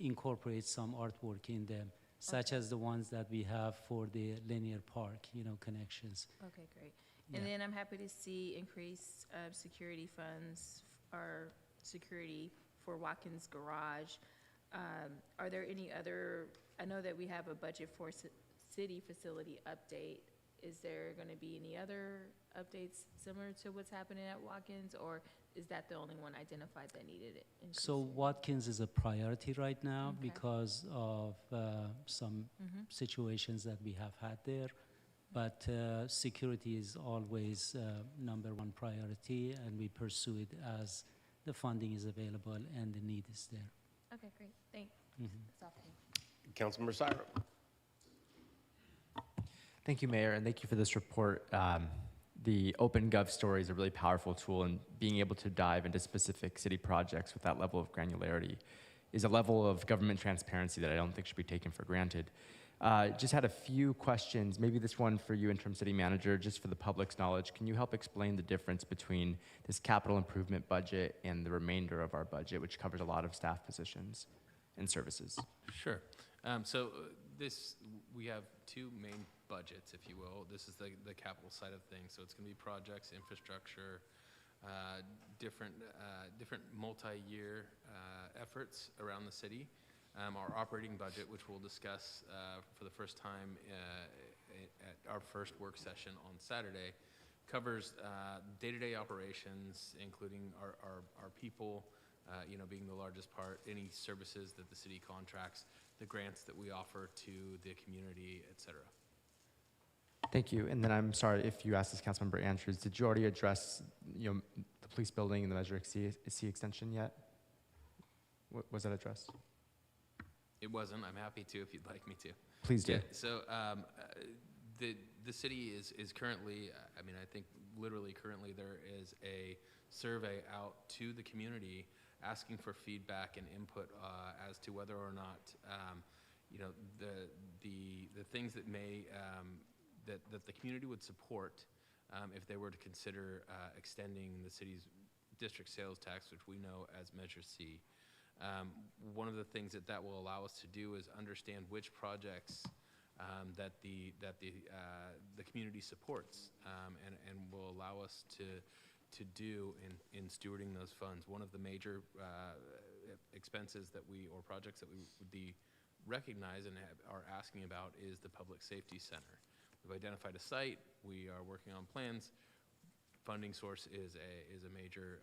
incorporate some artwork in them, such as the ones that we have for the linear park, connections. Okay, great. And then I'm happy to see increased security funds or security for Watkins Garage. Are there any other, I know that we have a budget for city facility update. Is there going to be any other updates similar to what's happening at Watkins, or is that the only one identified that needed it? So Watkins is a priority right now because of some situations that we have had there. But security is always number one priority, and we pursue it as the funding is available and the need is there. Okay, great. Thanks. That's all for me. Councilmember Syra. Thank you, Mayor, and thank you for this report. The OpenGov story is a really powerful tool, and being able to dive into specific city projects with that level of granularity is a level of government transparency that I don't think should be taken for granted. Just had a few questions, maybe this one for you, Interim City Manager, just for the public's knowledge. Can you help explain the difference between this capital improvement budget and the remainder of our budget, which covers a lot of staff positions and services? Sure. We have two main budgets, if you will. This is the capital side of things. So it's going to be projects, infrastructure, different multi-year efforts around the city. Our operating budget, which we'll discuss for the first time at our first work session on Saturday, covers day-to-day operations, including our people, being the largest part, any services that the city contracts, the grants that we offer to the community, et cetera. Thank you. And then I'm sorry if you asked this, Councilmember Andrews, did you already address the police building and the Measure C extension yet? Was that addressed? It wasn't. I'm happy to if you'd like me to. Please do. Yeah, so the city is currently, I think literally currently there is a survey out to the community asking for feedback and input as to whether or not you know, the things that may, that the community would support if they were to consider extending the city's district sales tax, which we know as Measure C. One of the things that will allow us to do is understand which projects that the community supports, and will allow us to do in stewarding those funds. One of the major expenses or projects that we would recognize and are asking about is the Public Safety Center. We've identified a site. We are working on plans. Funding source is a major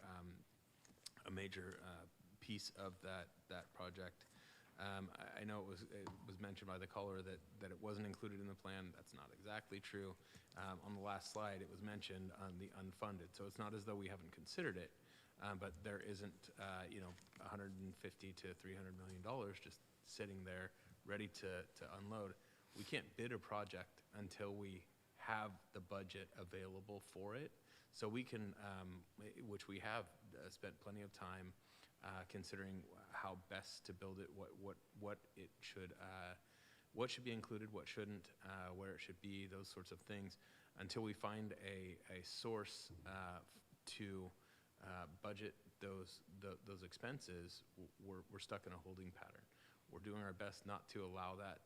piece of that project. I know it was mentioned by the caller that it wasn't included in the plan. That's not exactly true. On the last slide, it was mentioned on the unfunded. So it's not as though we haven't considered it, but there isn't, $150 to $300 million just sitting there ready to unload. We can't bid a project until we have the budget available for it. So we can, which we have spent plenty of time considering how best to build it, what should be included, what shouldn't, where it should be, those sorts of things. Until we find a source to budget those expenses, we're stuck in a holding pattern. We're doing our best not to allow that,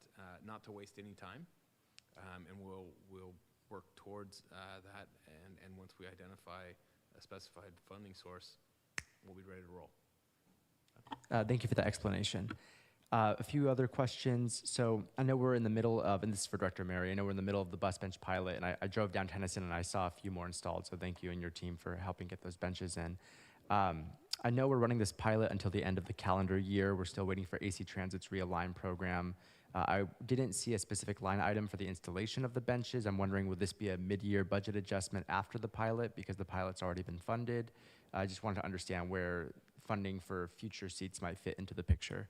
not to waste any time, and we'll work towards that. And once we identify a specified funding source, we'll be ready to roll. Thank you for the explanation. A few other questions. So I know we're in the middle of, and this is for Director Mary, I know we're in the middle of the bus bench pilot, and I drove down Tennyson and I saw a few more installed, so thank you and your team for helping get those benches in. I know we're running this pilot until the end of the calendar year. We're still waiting for AC Transit's Realign program. I didn't see a specific line item for the installation of the benches. I'm wondering, would this be a mid-year budget adjustment after the pilot because the pilot's already been funded? I just wanted to understand where funding for future seats might fit into the picture.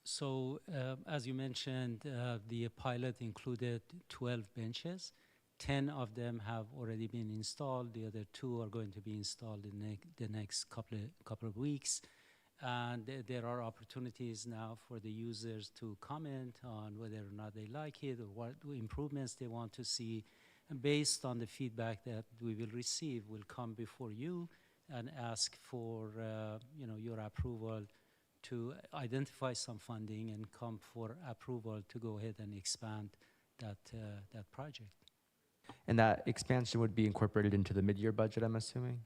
So as you mentioned, the pilot included 12 benches. 10 of them have already been installed. The other 2 are going to be installed in the next couple of weeks. And there are opportunities now for the users to comment on whether or not they like it or what improvements they want to see. And based on the feedback that we will receive, we'll come before you and ask for your approval to identify some funding and come for approval to go ahead and expand that project. And that expansion would be incorporated into the mid-year budget, I'm assuming?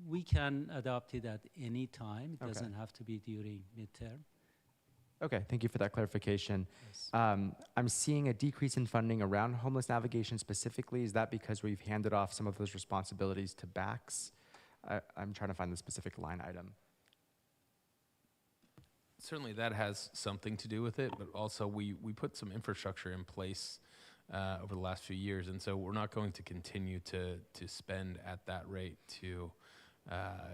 We can adopt it at any time. It Okay. doesn't have to be during midterm. Okay, thank you for that clarification. I'm seeing a decrease in funding around homeless navigation specifically. Is that because we've handed off some of those responsibilities to BACS? I'm trying to find the specific line item. Certainly that has something to do with it, but also we put some infrastructure in place over the last few years, and so we're not going to continue to spend at that rate to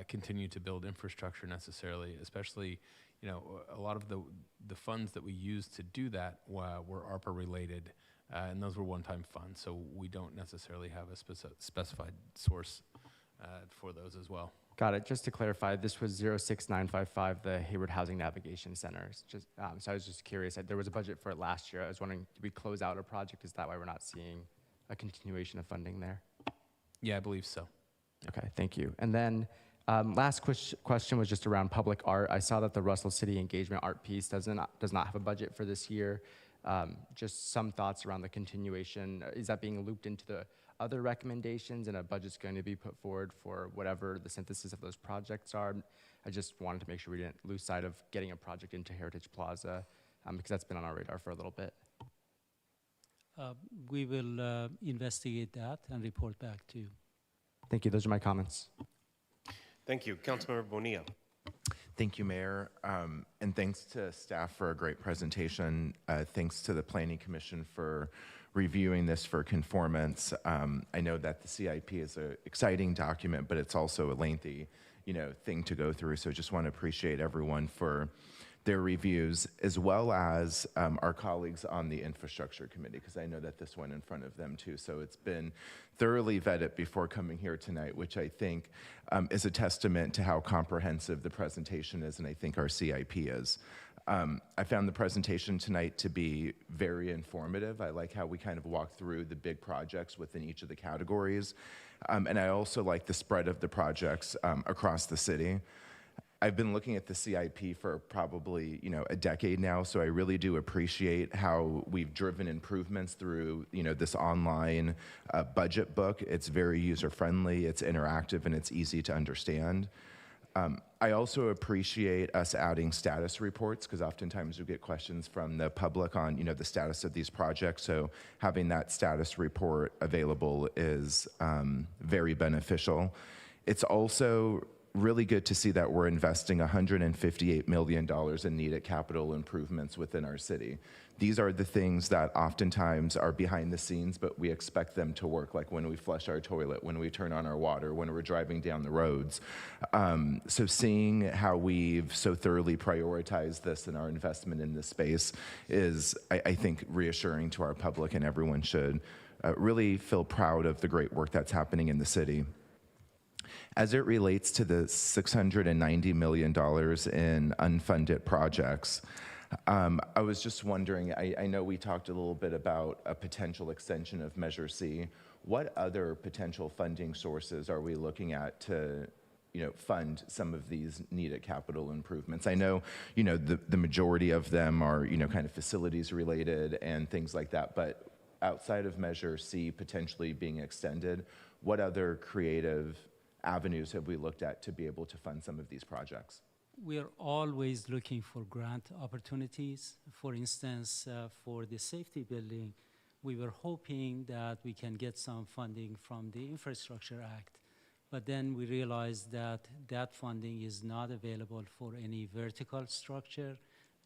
continue to build infrastructure necessarily, especially, a lot of the funds that we used to do that were ARPA related, and those were one-time funds, so we don't necessarily have a specified source for those as well. Got it. Just to clarify, this was 06955, the Hayward Housing Navigation Center. So I was just curious. There was a budget for it last year. I was wondering, did we close out a project? Is that why we're not seeing a continuation of funding there? Yeah, I believe so. Okay, thank you. And then last question was just around public art. I saw that the Russell City Engagement Art Piece does not have a budget for this year. Just some thoughts around the continuation. Is that being looped into the other recommendations and a budget's going to be put forward for whatever the synthesis of those projects are? I just wanted to make sure we didn't lose sight of getting a project into Heritage Plaza because that's been on our radar for a little bit. We will investigate that and report back to you. Thank you. Those are my comments. Thank you. Councilmember Bonilla. Thank you, Mayor. And thanks to staff for a great presentation. Thanks to the Planning Commission for reviewing this for conformance. I know that the CIP is an exciting document, but it's also a lengthy, thing to go through. So just want to appreciate everyone for their reviews, as well as our colleagues on the Infrastructure Committee, because I know that this went in front of them too. So it's been thoroughly vetted before coming here tonight, which I think is a testament to how comprehensive the presentation is, and I think our CIP is. I found the presentation tonight to be very informative. I like how we kind of walk through the big projects within each of the categories. And I also like the spread of the projects across the city. I've been looking at the CIP for probably, a decade now, so I really do appreciate how we've driven improvements through, this online budget book. It's very user-friendly, it's interactive, and it's easy to understand. I also appreciate us adding status reports because oftentimes we get questions from the public on, the status of these projects. So having that status report available is very beneficial. It's also really good to see that we're investing $158 million in needed capital improvements within our city. These are the things that oftentimes are behind the scenes, but we expect them to work, like when we flush our toilet, when we turn on our water, when we're driving down the roads. So seeing how we've so thoroughly prioritized this and our investment in this space is, I think, reassuring to our public, and everyone should really feel proud of the great work that's happening in the city. As it relates to the $690 million in unfunded projects, I was just wondering, I know we talked a little bit about a potential extension of Measure C. What other potential funding sources are we looking at to fund some of these needed capital improvements? I know, the majority of them are, kind of facilities related and things like that, but outside of Measure C potentially being extended, what other creative avenues have we looked at to be able to fund some of these projects? We are always looking for grant opportunities. For instance, for the safety building, we were hoping that we can get some funding from the Infrastructure Act, but then we realized that that funding is not available for any vertical structure,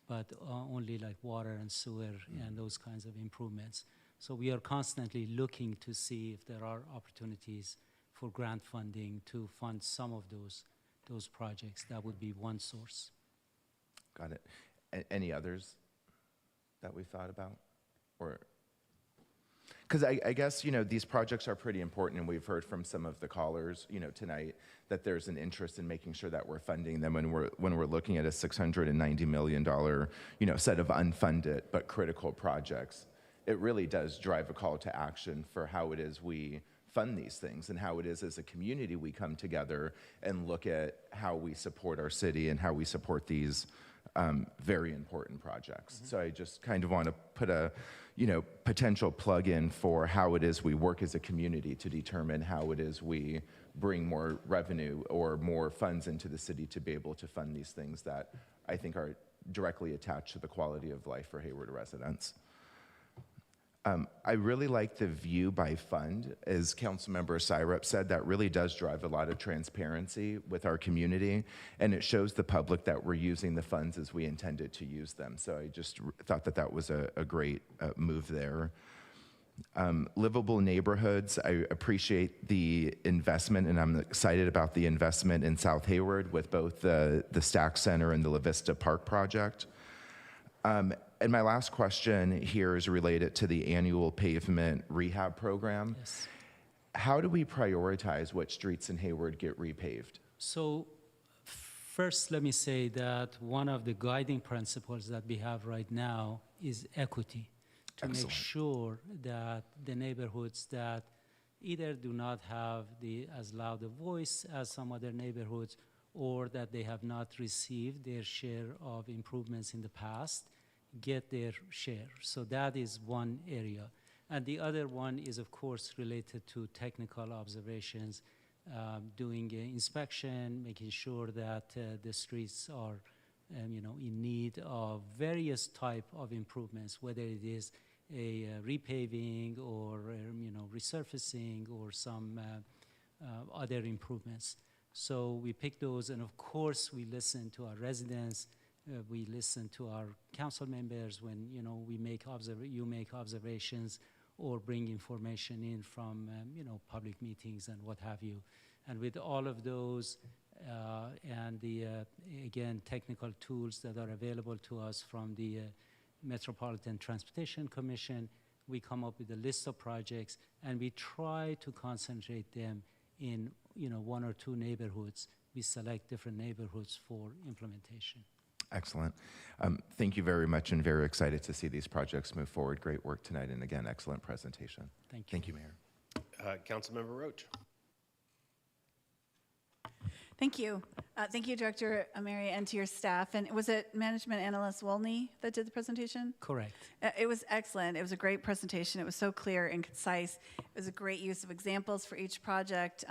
but only like water and sewer and those kinds of improvements. So we are constantly looking to see if there are opportunities for grant funding to fund some of those projects. That would be one source. Got it. Any others that we thought about? Or, because I guess, these projects are pretty important, and we've heard from some of the callers, tonight, that there's an interest in making sure that we're funding them when we're looking at a $690 million, set of unfunded but critical projects. It really does drive a call to action for how it is we fund these things and how it is as a community we come together and look at how we support our city and how we support these very important projects. So I just kind of want to put a potential plug in for how it is we work as a community to determine how it is we bring more revenue or more funds into the city to be able to fund these things that I think are directly attached to the quality of life for Hayward residents. I really like the view by fund. As Councilmember Syrup said, that really does drive a lot of transparency with our community, and it shows the public that we're using the funds as we intended to use them. So I just thought that that was a great move there. Livable neighborhoods, I appreciate the investment, and I'm excited about the investment in South Hayward with both the Stack Center and the La Vista Park project. And my last question here is related to the annual pavement rehab program. Yes. How do we prioritize what streets in Hayward get repaved? So first, let me say that one of the guiding principles that we have right now is equity, to make sure that the neighborhoods that either do not have as loud a voice as some other neighborhoods, or that they have not received their share of improvements in the past, get their share. So that is one area. And the other one is, of course, related to technical observations, doing inspection, making sure that the streets are in need of various type of improvements, whether it is a repaving or resurfacing or some other improvements. So we pick those, and of course we listen to our residents. We listen to our council members when you make observations or bring information in from public meetings and what have you. And with all of those and the again technical tools that are available to us from the Metropolitan Transportation Commission, we come up with a list of projects, and we try to concentrate them in one or two neighborhoods. We select different neighborhoods for implementation. Excellent. Thank you very much, and very excited to see these projects move forward. Great work tonight, and again, excellent presentation. Thank you. Thank you, Mayor. Councilmember Roach. Thank you. Thank you, Director Ameri, and to your staff. And was it Management Analyst Wolney that did the presentation? Correct. It was excellent. It was a great presentation. It was so clear and concise. It was a great use of examples for each project.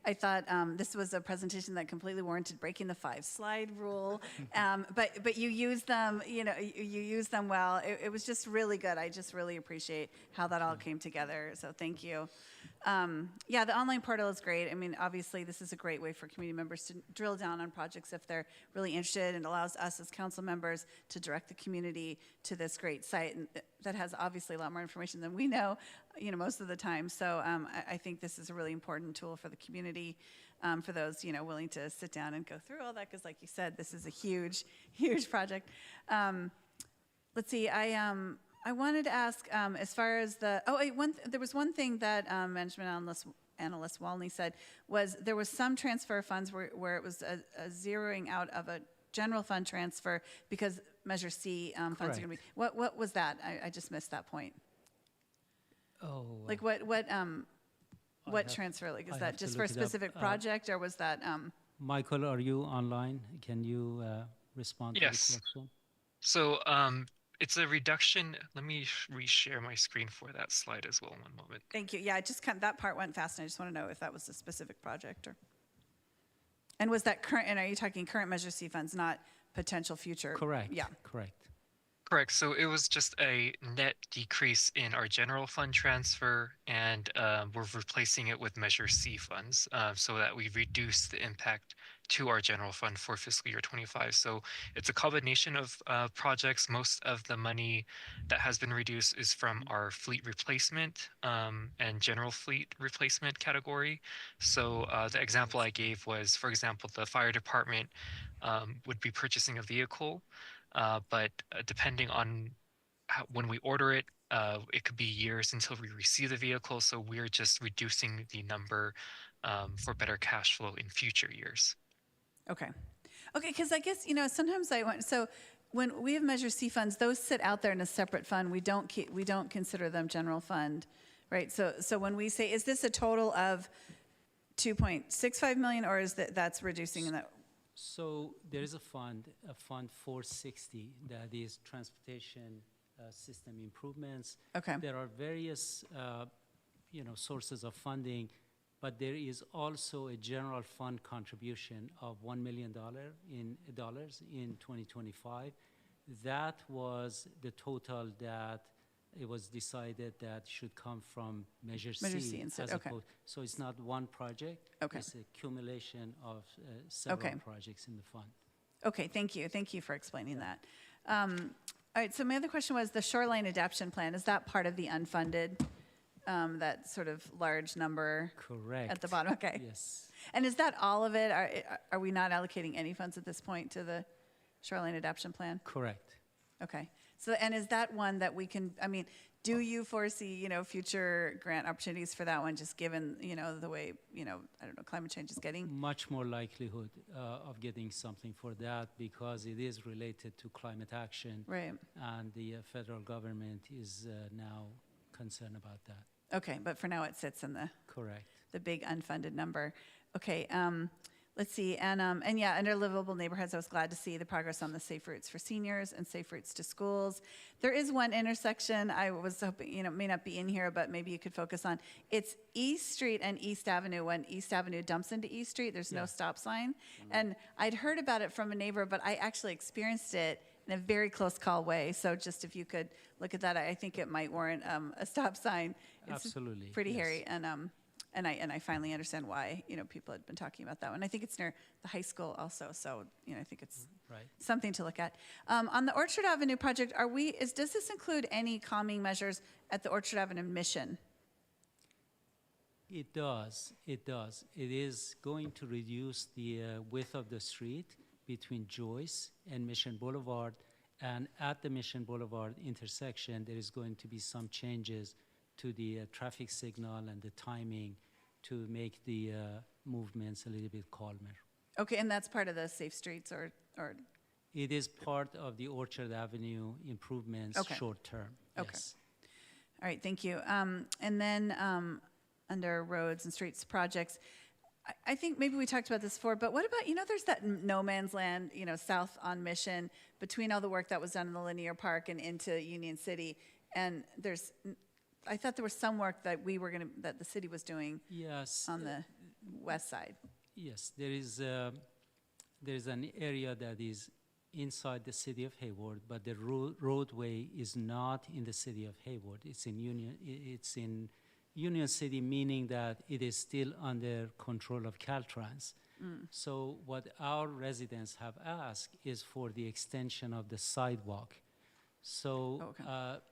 I thought this was a presentation that completely warranted breaking the 5-slide rule, but you used them. You used them well. It was just really good. I just really appreciate how that all came together. So thank you. Yeah, the online portal is great. I mean, obviously, this is a great way for community members to drill down on projects if they're really interested, and allows us as council members to direct the community to this great site and that has obviously a lot more information than we know, most of the time. So I think this is a really important tool for the community, for those, willing to sit down and go through all that, because like you said, this is a huge, huge project. Let's see, I wanted to ask, as far as there was one thing that Management Analyst Walney said, was there was some transfer of funds where it was a zeroing out of a general fund transfer because Measure C funds are going to be. What was that? I just missed that point. Oh. Like what transfer? Like, is that just for a specific project, or was that? Michael, are you online? Can you respond to the question? So it's a reduction. Let me reshare my screen for that slide as well. One moment. Thank you. Yeah, that part went fast, and I just want to know if that was a specific project or. And was that current? And are you talking current Measure C funds, not potential future? Correct. Yeah. Correct. Correct. So it was just a net decrease in our general fund transfer, and we're replacing it with Measure C funds so that we reduce the impact to our general fund for fiscal year 25. So it's a combination of projects. Most of the money that has been reduced is from our fleet replacement and general fleet replacement category. So the example I gave was, for example, the fire department would be purchasing a vehicle. But depending on when we order it, it could be years until we receive the vehicle. So we're just reducing the number for better cash flow in future years. Okay, because I guess, sometimes so when we have Measure C funds, those sit out there in a separate fund. We don't consider them general fund, right? So when we say, is this a total of 2.65 million, or is that's reducing in that? So there is a fund 460, that is transportation system improvements. Okay. There are various, sources of funding, but there is also a general fund contribution of $1 million in 2025. That was the total that it was decided that should come from Measure C instead. as Okay. opposed. So it's not one project. Okay. It's a accumulation of several projects in the fund. Okay, thank you. Thank you for explaining that. All right, so my other question was the shoreline adaptation plan. Is that part of the unfunded, that sort of large number? Correct. At the bottom, okay. Yes. And is that all of it? Are we not allocating any funds at this point to the shoreline adaptation plan? Correct. Okay. So, and is that one that we can, do you foresee, future grant opportunities for that one, just given, the way, climate change is getting? Much more likelihood of getting something for that, because it is related to climate action. Right. And the federal government is now concerned about that. Okay, but for now it sits in Correct. the big unfunded number. Okay, let's see, and yeah, under livable neighborhoods, I was glad to see the progress on the safe routes for seniors and safe routes to schools. There is one intersection I was hoping, may not be in here, but maybe you could focus on. It's East Street and East Avenue. When East Avenue dumps into East Street, there's no stop sign. And I'd heard about it from a neighbor, but I actually experienced it in a very close call way. So just if you could look at that, I think it might warrant a stop sign. It's Absolutely. pretty yes. hairy, and I finally understand why people had been talking about that one. I think it's near the high school also, so I think it's right. something to look at. On the Orchard Avenue project, does this include any calming measures at the Orchard Avenue Mission? It does. It does. It is going to reduce the width of the street between Joyce and Mission Boulevard, and at the Mission Boulevard intersection, there is going to be some changes to the traffic signal and the timing to make the movements a little bit calmer. Okay, and that's part of the Safe Streets or It is part of the Orchard Avenue improvements Okay. short term. Okay. Yes. All right, thank you. And then under roads and streets projects, I think maybe we talked about this before, but what about, there's that no man's land, south on Mission between all the work that was done in the linear park and into Union City. And I thought there was some work that that the city was doing Yes. on the west side. Yes, there's an area that is inside the city of Hayward, but the roadway is not in the city of Hayward. It's in Union City, meaning that it is still under control of Caltrans. So what our residents have asked is for the extension of the sidewalk. So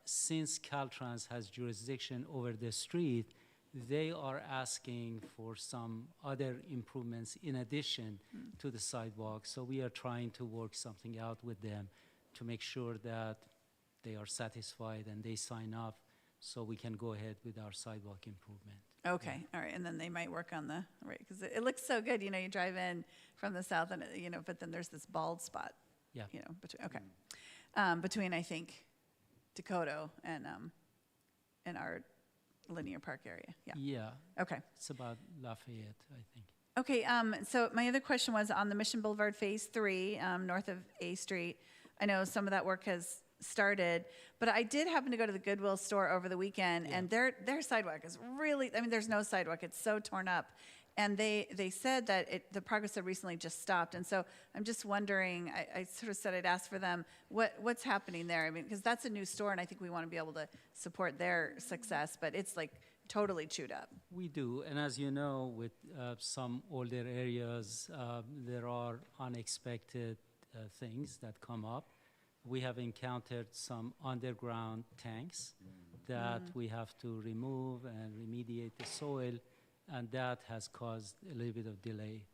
since Caltrans has jurisdiction over the street, they are asking for some other improvements in addition to the sidewalk. So we are trying to work something out with them to make sure that they are satisfied and they sign up so we can go ahead with our sidewalk improvement. Okay, all right, and then they might work on because it looks so good, you drive in from the south and, but then there's this bald spot. Yeah. Between, I think, Dakota and our linear park area, yeah. Yeah. Okay. It's about Lafayette, I think. Okay, so my other question was on the Mission Boulevard Phase 3, north of A Street. I know some of that work has started, but I did happen to go to the Goodwill store over the weekend, and their sidewalk is really, there's no sidewalk. It's so torn up. And they said that the progress had recently just stopped. And so I'm just wondering, I sort of said I'd ask for them, what's happening there? Because that's a new store, and I think we want to be able to support their success, but it's like totally chewed up. We do, and as you know, with some older areas, there are unexpected things that come up. We have encountered some underground tanks that we have to remove and remediate the soil, and that has caused a little bit of delay.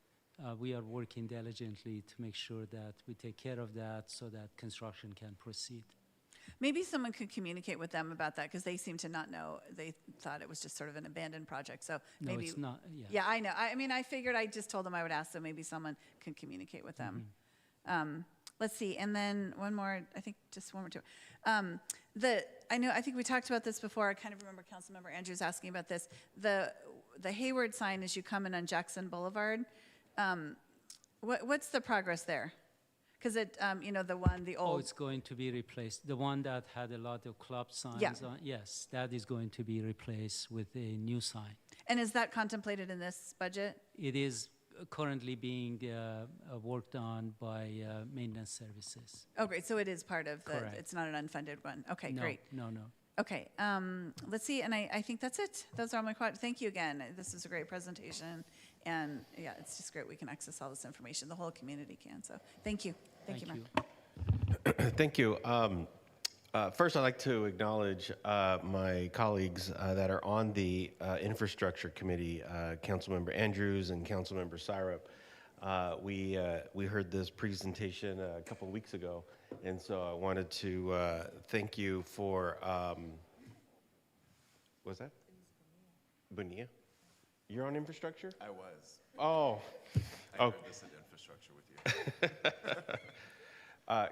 We are working diligently to make sure that we take care of that so that construction can proceed. Maybe someone could communicate with them about that, because they seem to not know. They thought it was just sort of an abandoned project. So No, maybe it's not, yeah. Yeah, I know. I figured I just told them I would ask, so maybe someone can communicate with them. Let's see, and then one more. I think just one more too. I think we talked about this before. I kind of remember Councilmember Andrews asking about this. The Hayward sign as you come in on Jackson Boulevard. What's the progress there? Because the old. Oh, it's going to be replaced. The one that had a lot of club signs on, yes, that is going to be replaced with a new sign. And is that contemplated in this budget? It is currently being worked on by maintenance services. Oh, great. So it is part of the, Correct. It's not an unfunded one. Okay, No, great. No. Okay, let's see, and I think that's it. Those are all my questions. Thank you again. This is a great presentation, and yeah, it's just great we can access all this information. The whole community can, so thank you. Thank you, Mayor. Thank you. First, I'd like to acknowledge my colleagues that are on the Infrastructure Committee, Councilmember Andrews and Councilmember Syrup. We heard this presentation a couple of weeks ago, and so I wanted to thank you for, was that? Bonilla? You're on infrastructure? I was. Oh. I heard this in infrastructure with you.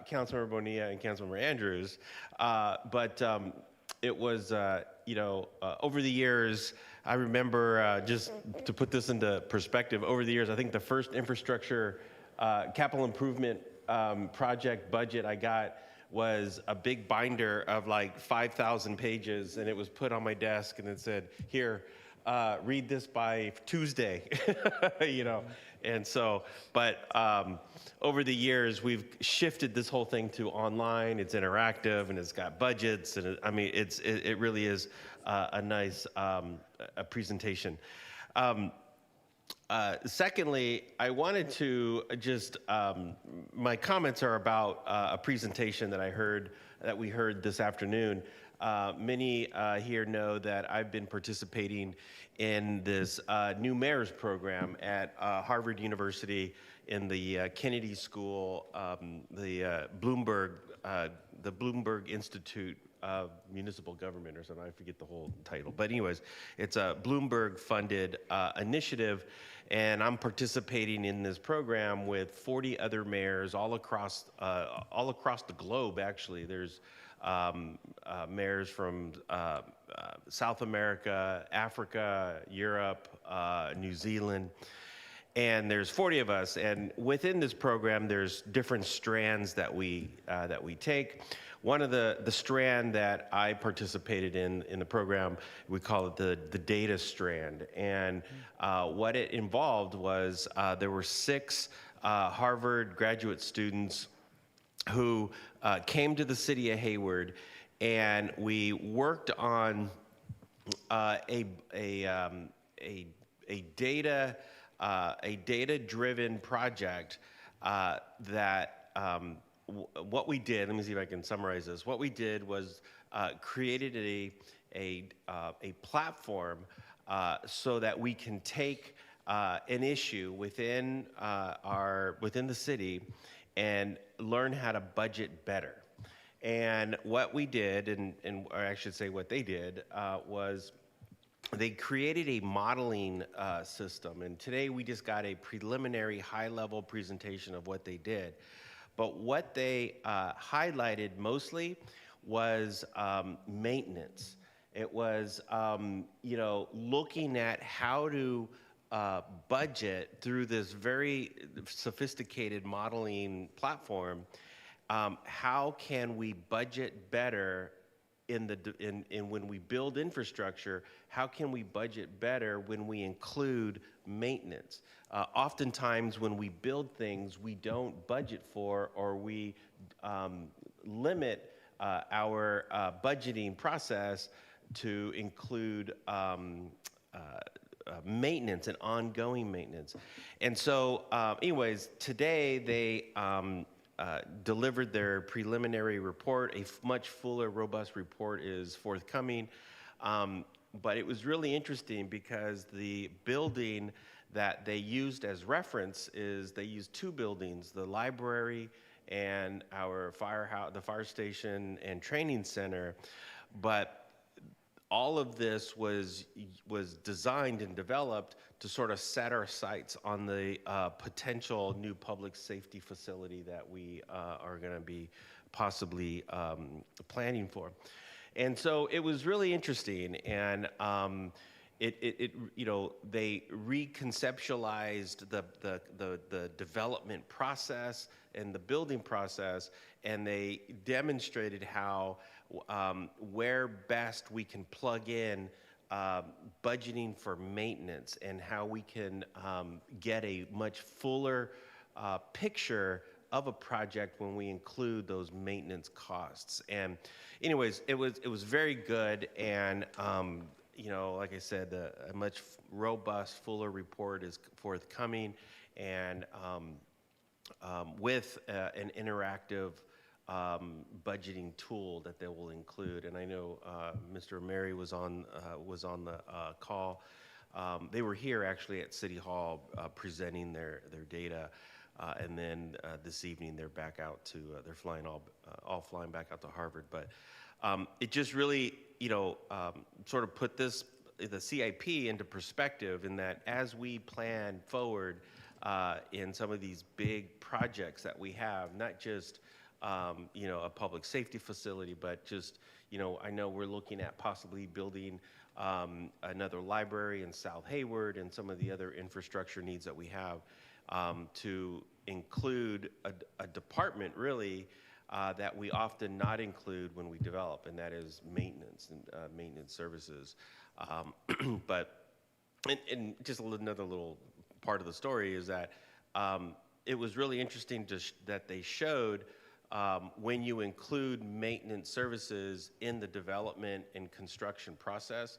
Councilmember Bonilla and Councilmember Andrews. But it was, over the years, I remember, just to put this into perspective, over the years, I think the first infrastructure capital improvement project budget I got was a big binder of like 5,000 pages, and it was put on my desk, and it said, here, read this by Tuesday, And so, but over the years, we've shifted this whole thing to online. It's interactive, and it's got budgets, and it really is a nice a presentation. Secondly, I wanted to just, my comments are about a presentation that we heard this afternoon. Many here know that I've been participating in this new mayor's program at Harvard University in the Kennedy School, the Bloomberg Institute municipal government or something. I forget the whole title. But anyways, it's a Bloomberg-funded initiative, and I'm participating in this program with 40 other mayors all across the globe. Actually, there's mayors from South America, Africa, Europe, New Zealand. And there's 40 of us, and within this program, there's different strands that we take. One of the strand that I participated in the program, we call it the data strand. And what it involved was there were 6 Harvard graduate students who came to the city of Hayward, and we worked on a data-driven project that what we did. Let me see if I can summarize this. What we did was created a platform so that we can take an issue within the city and learn how to budget better. And what we did, or I should say what they did, was they created a modeling system. And today we just got a preliminary high-level presentation of what they did. But what they highlighted mostly was maintenance. It was looking at how to budget through this very sophisticated modeling platform. How can we budget better when we build infrastructure? How can we budget better when we include maintenance? Oftentimes when we build things, we don't budget for, or we limit our budgeting process to include maintenance and ongoing maintenance. And so anyways, today they delivered their preliminary report. A much fuller, robust report is forthcoming. But it was really interesting because the building that they used as reference is they used 2 buildings, the library and our firehouse, the fire station and training center. But all of this was designed and developed to sort of set our sights on the potential new public safety facility that we are going to be possibly planning for. And so it was really interesting, and they reconceptualized the development process and the building process, and they demonstrated how where best we can plug in budgeting for maintenance, and how we can get a much fuller picture of a project when we include those maintenance costs. And anyways, it was very good, and like I said, a much robust, fuller report is forthcoming, and with an interactive budgeting tool that they will include. And I know Mr. Mary was on the call. They were here actually at City Hall presenting their data, and then this evening they're back out to they're flying all flying back out to Harvard. But it just really sort of put the CIP into perspective, in that as we plan forward in some of these big projects that we have, not just a public safety facility, but just, I know we're looking at possibly building another library in South Hayward, and some of the other infrastructure needs that we have, to include a department really that we often not include when we develop, and that is maintenance and maintenance services. But and just another little part of the story is that it was really interesting that they showed when you include maintenance services in the development and construction process,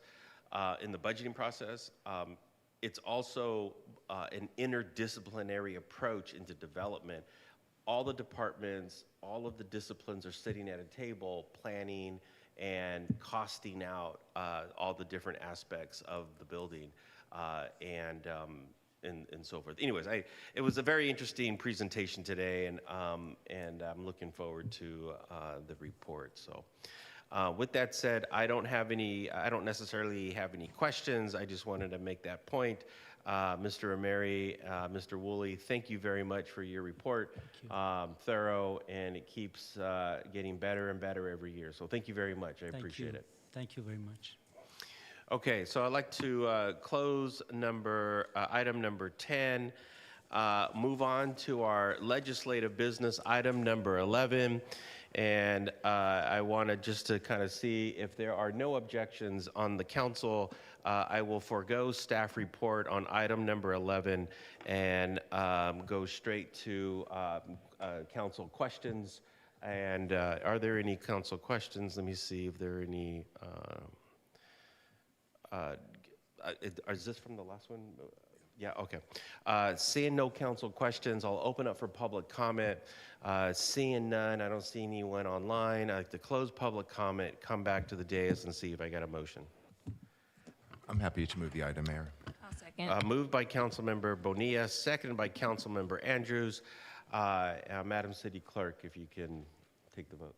in the budgeting process, it's also an interdisciplinary approach into development. All the departments, all of the disciplines are sitting at a table planning and costing out all the different aspects of the building. And and so forth. Anyways, it was a very interesting presentation today, and I'm looking forward to the report. So. With that said, I don't necessarily have any questions. I just wanted to make that point. Mr. Ameri, Mr. Woolley, thank you very much for your report. Thorough, and it keeps getting better and better every year. So thank you very much. I appreciate it. Thank you very much. Okay, so I'd like to close item number 10, move on to our legislative business, item number 11. And I wanted just to kind of see if there are no objections on the council. I will forego staff report on item number 11 and go straight to council questions. And are there any council questions? Let me see if there are any. Is this from the last one? Yeah, okay. Seeing no council questions, I'll open up for public comment. Seeing none, I don't see anyone online. I'd like to close public comment, come back to the dais and see if I got a motion. I'm happy to move the item, Mayor. I'll second. Moved by Councilmember Bonilla, seconded by Councilmember Andrews. Madam City Clerk, if you can take the vote.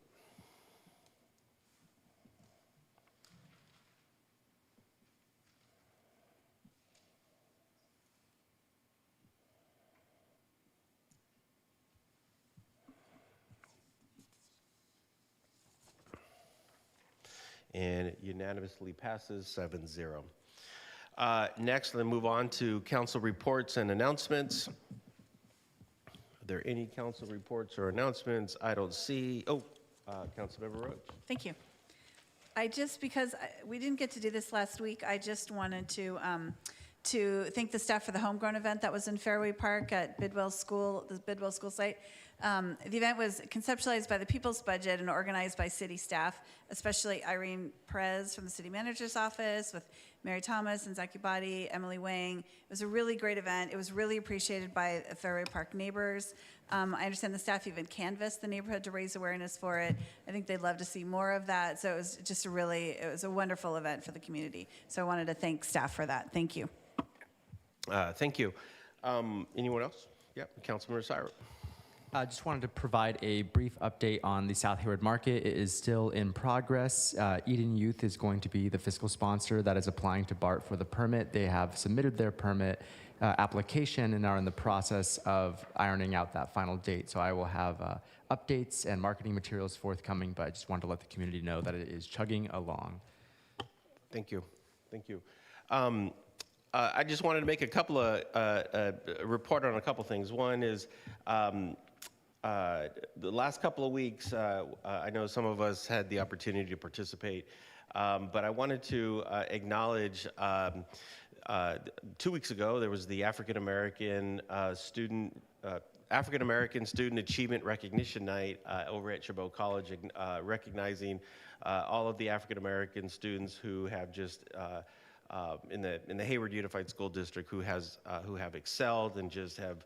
And it unanimously passes 7-0. Next, let's move on to council reports and announcements. Are there any council reports or announcements? I don't see. Oh, Councilmember Roach. Thank you. Because we didn't get to do this last week, I just wanted to thank the staff for the homegrown event that was in Fairway Park at Bidwell School, the Bidwell School site. The event was conceptualized by the People's Budget and organized by city staff, especially Irene Perez from the city manager's office with Mary Thomas and Zaki Badi, Emily Wang. It was a really great event. It was really appreciated by Fairway Park neighbors. I understand the staff even canvassed the neighborhood to raise awareness for it. I think they'd love to see more of that. So it was just it was a wonderful event for the community. So I wanted to thank staff for that. Thank you. Thank you. Anyone else? Yep, Councilmember Syrup. I just wanted to provide a brief update on the South Hayward Market. It is still in progress. Eden Youth is going to be the fiscal sponsor that is applying to BART for the permit. They have submitted their permit application and are in the process of ironing out that final date. So I will have updates and marketing materials forthcoming, but I just wanted to let the community know that it is chugging along. Thank you. Thank you. I just wanted to make a couple of report on a couple things. One is the last couple of weeks, I know some of us had the opportunity to participate, but I wanted to acknowledge 2 weeks ago there was the African American Student Achievement Recognition Night over at Chabot College, recognizing all of the African American students who have just in the Hayward Unified School District who have excelled and just have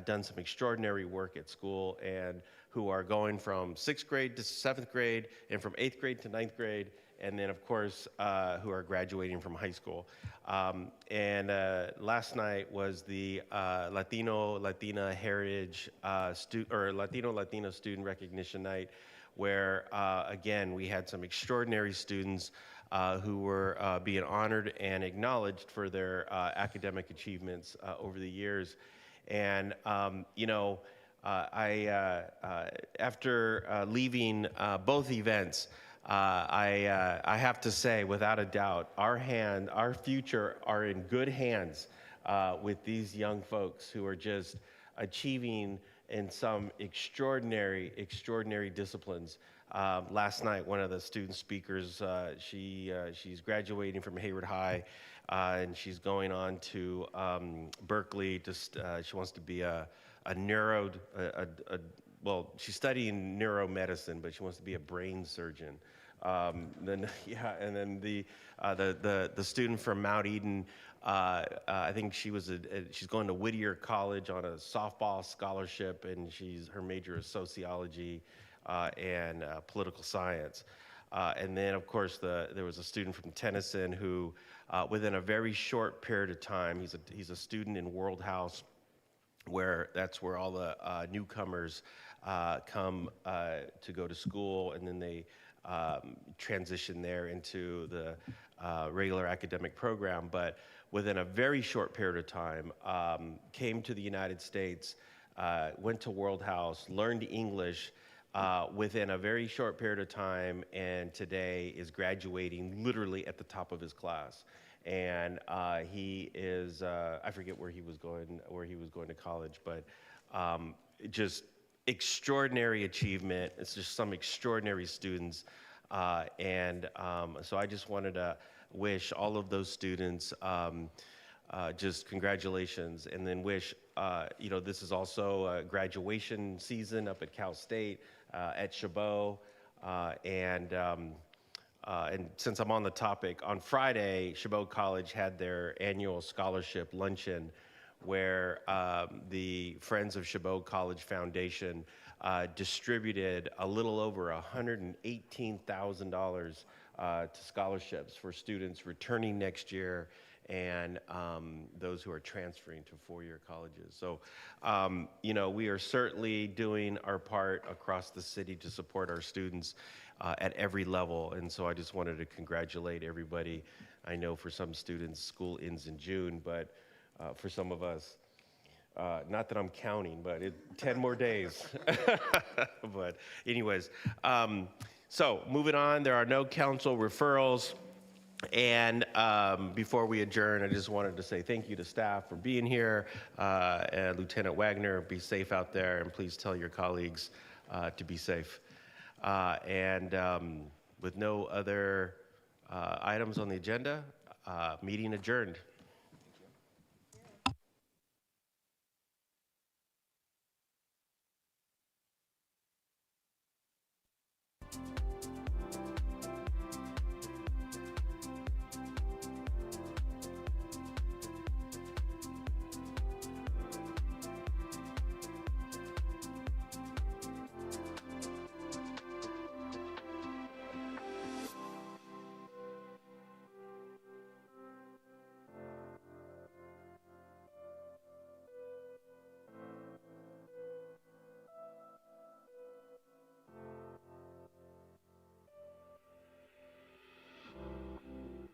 done some extraordinary work at school, and who are going from 6th grade to 7th grade and from 8th grade to 9th grade, and then of course who are graduating from high school. And last night was the Latina Heritage Latino Student Recognition Night, where again we had some extraordinary students who were being honored and acknowledged for their academic achievements over the years. And after leaving both events, I have to say, without a doubt, our future are in good hands with these young folks who are just achieving in some extraordinary disciplines. Last night, one of the student speakers, she's graduating from Hayward High, and she's going on to Berkeley. She wants to be she's studying neuromedicine, but she wants to be a brain surgeon. And then the student from Mount Eden, I think she's going to Whittier College on a softball scholarship, and her major is sociology and political science. And then, of course, there was a student from Tennyson who, within a very short period of time, he's a student in World House, where that's where all the newcomers come to go to school, and then they transition there into the regular academic program. But within a very short period of time, came to the United States, went to World House, learned English within a very short period of time, and today is graduating literally at the top of his class. And he is, I forget where he was going to college, but just extraordinary achievement. It's just some extraordinary students. So I just wanted to wish all of those students just congratulations, and then wish, this is also a graduation season up at Cal State, at Chabot, and since I'm on the topic, on Friday, Chabot College had their annual scholarship luncheon where the Friends of Chabot College Foundation distributed a little over $118,000 to scholarships for students returning next year and those who are transferring to four-year colleges. So, we are certainly doing our part across the city to support our students at every level. And so I just wanted to congratulate everybody. I know for some students, school ends in June, but for some of us, not that I'm counting, but 10 more days. But anyways, so moving on, there are no council referrals. And before we adjourn, I just wanted to say thank you to staff for being here. And Lieutenant Wagner, be safe out there, and please tell your colleagues to be safe. With no other items on the agenda, meeting adjourned.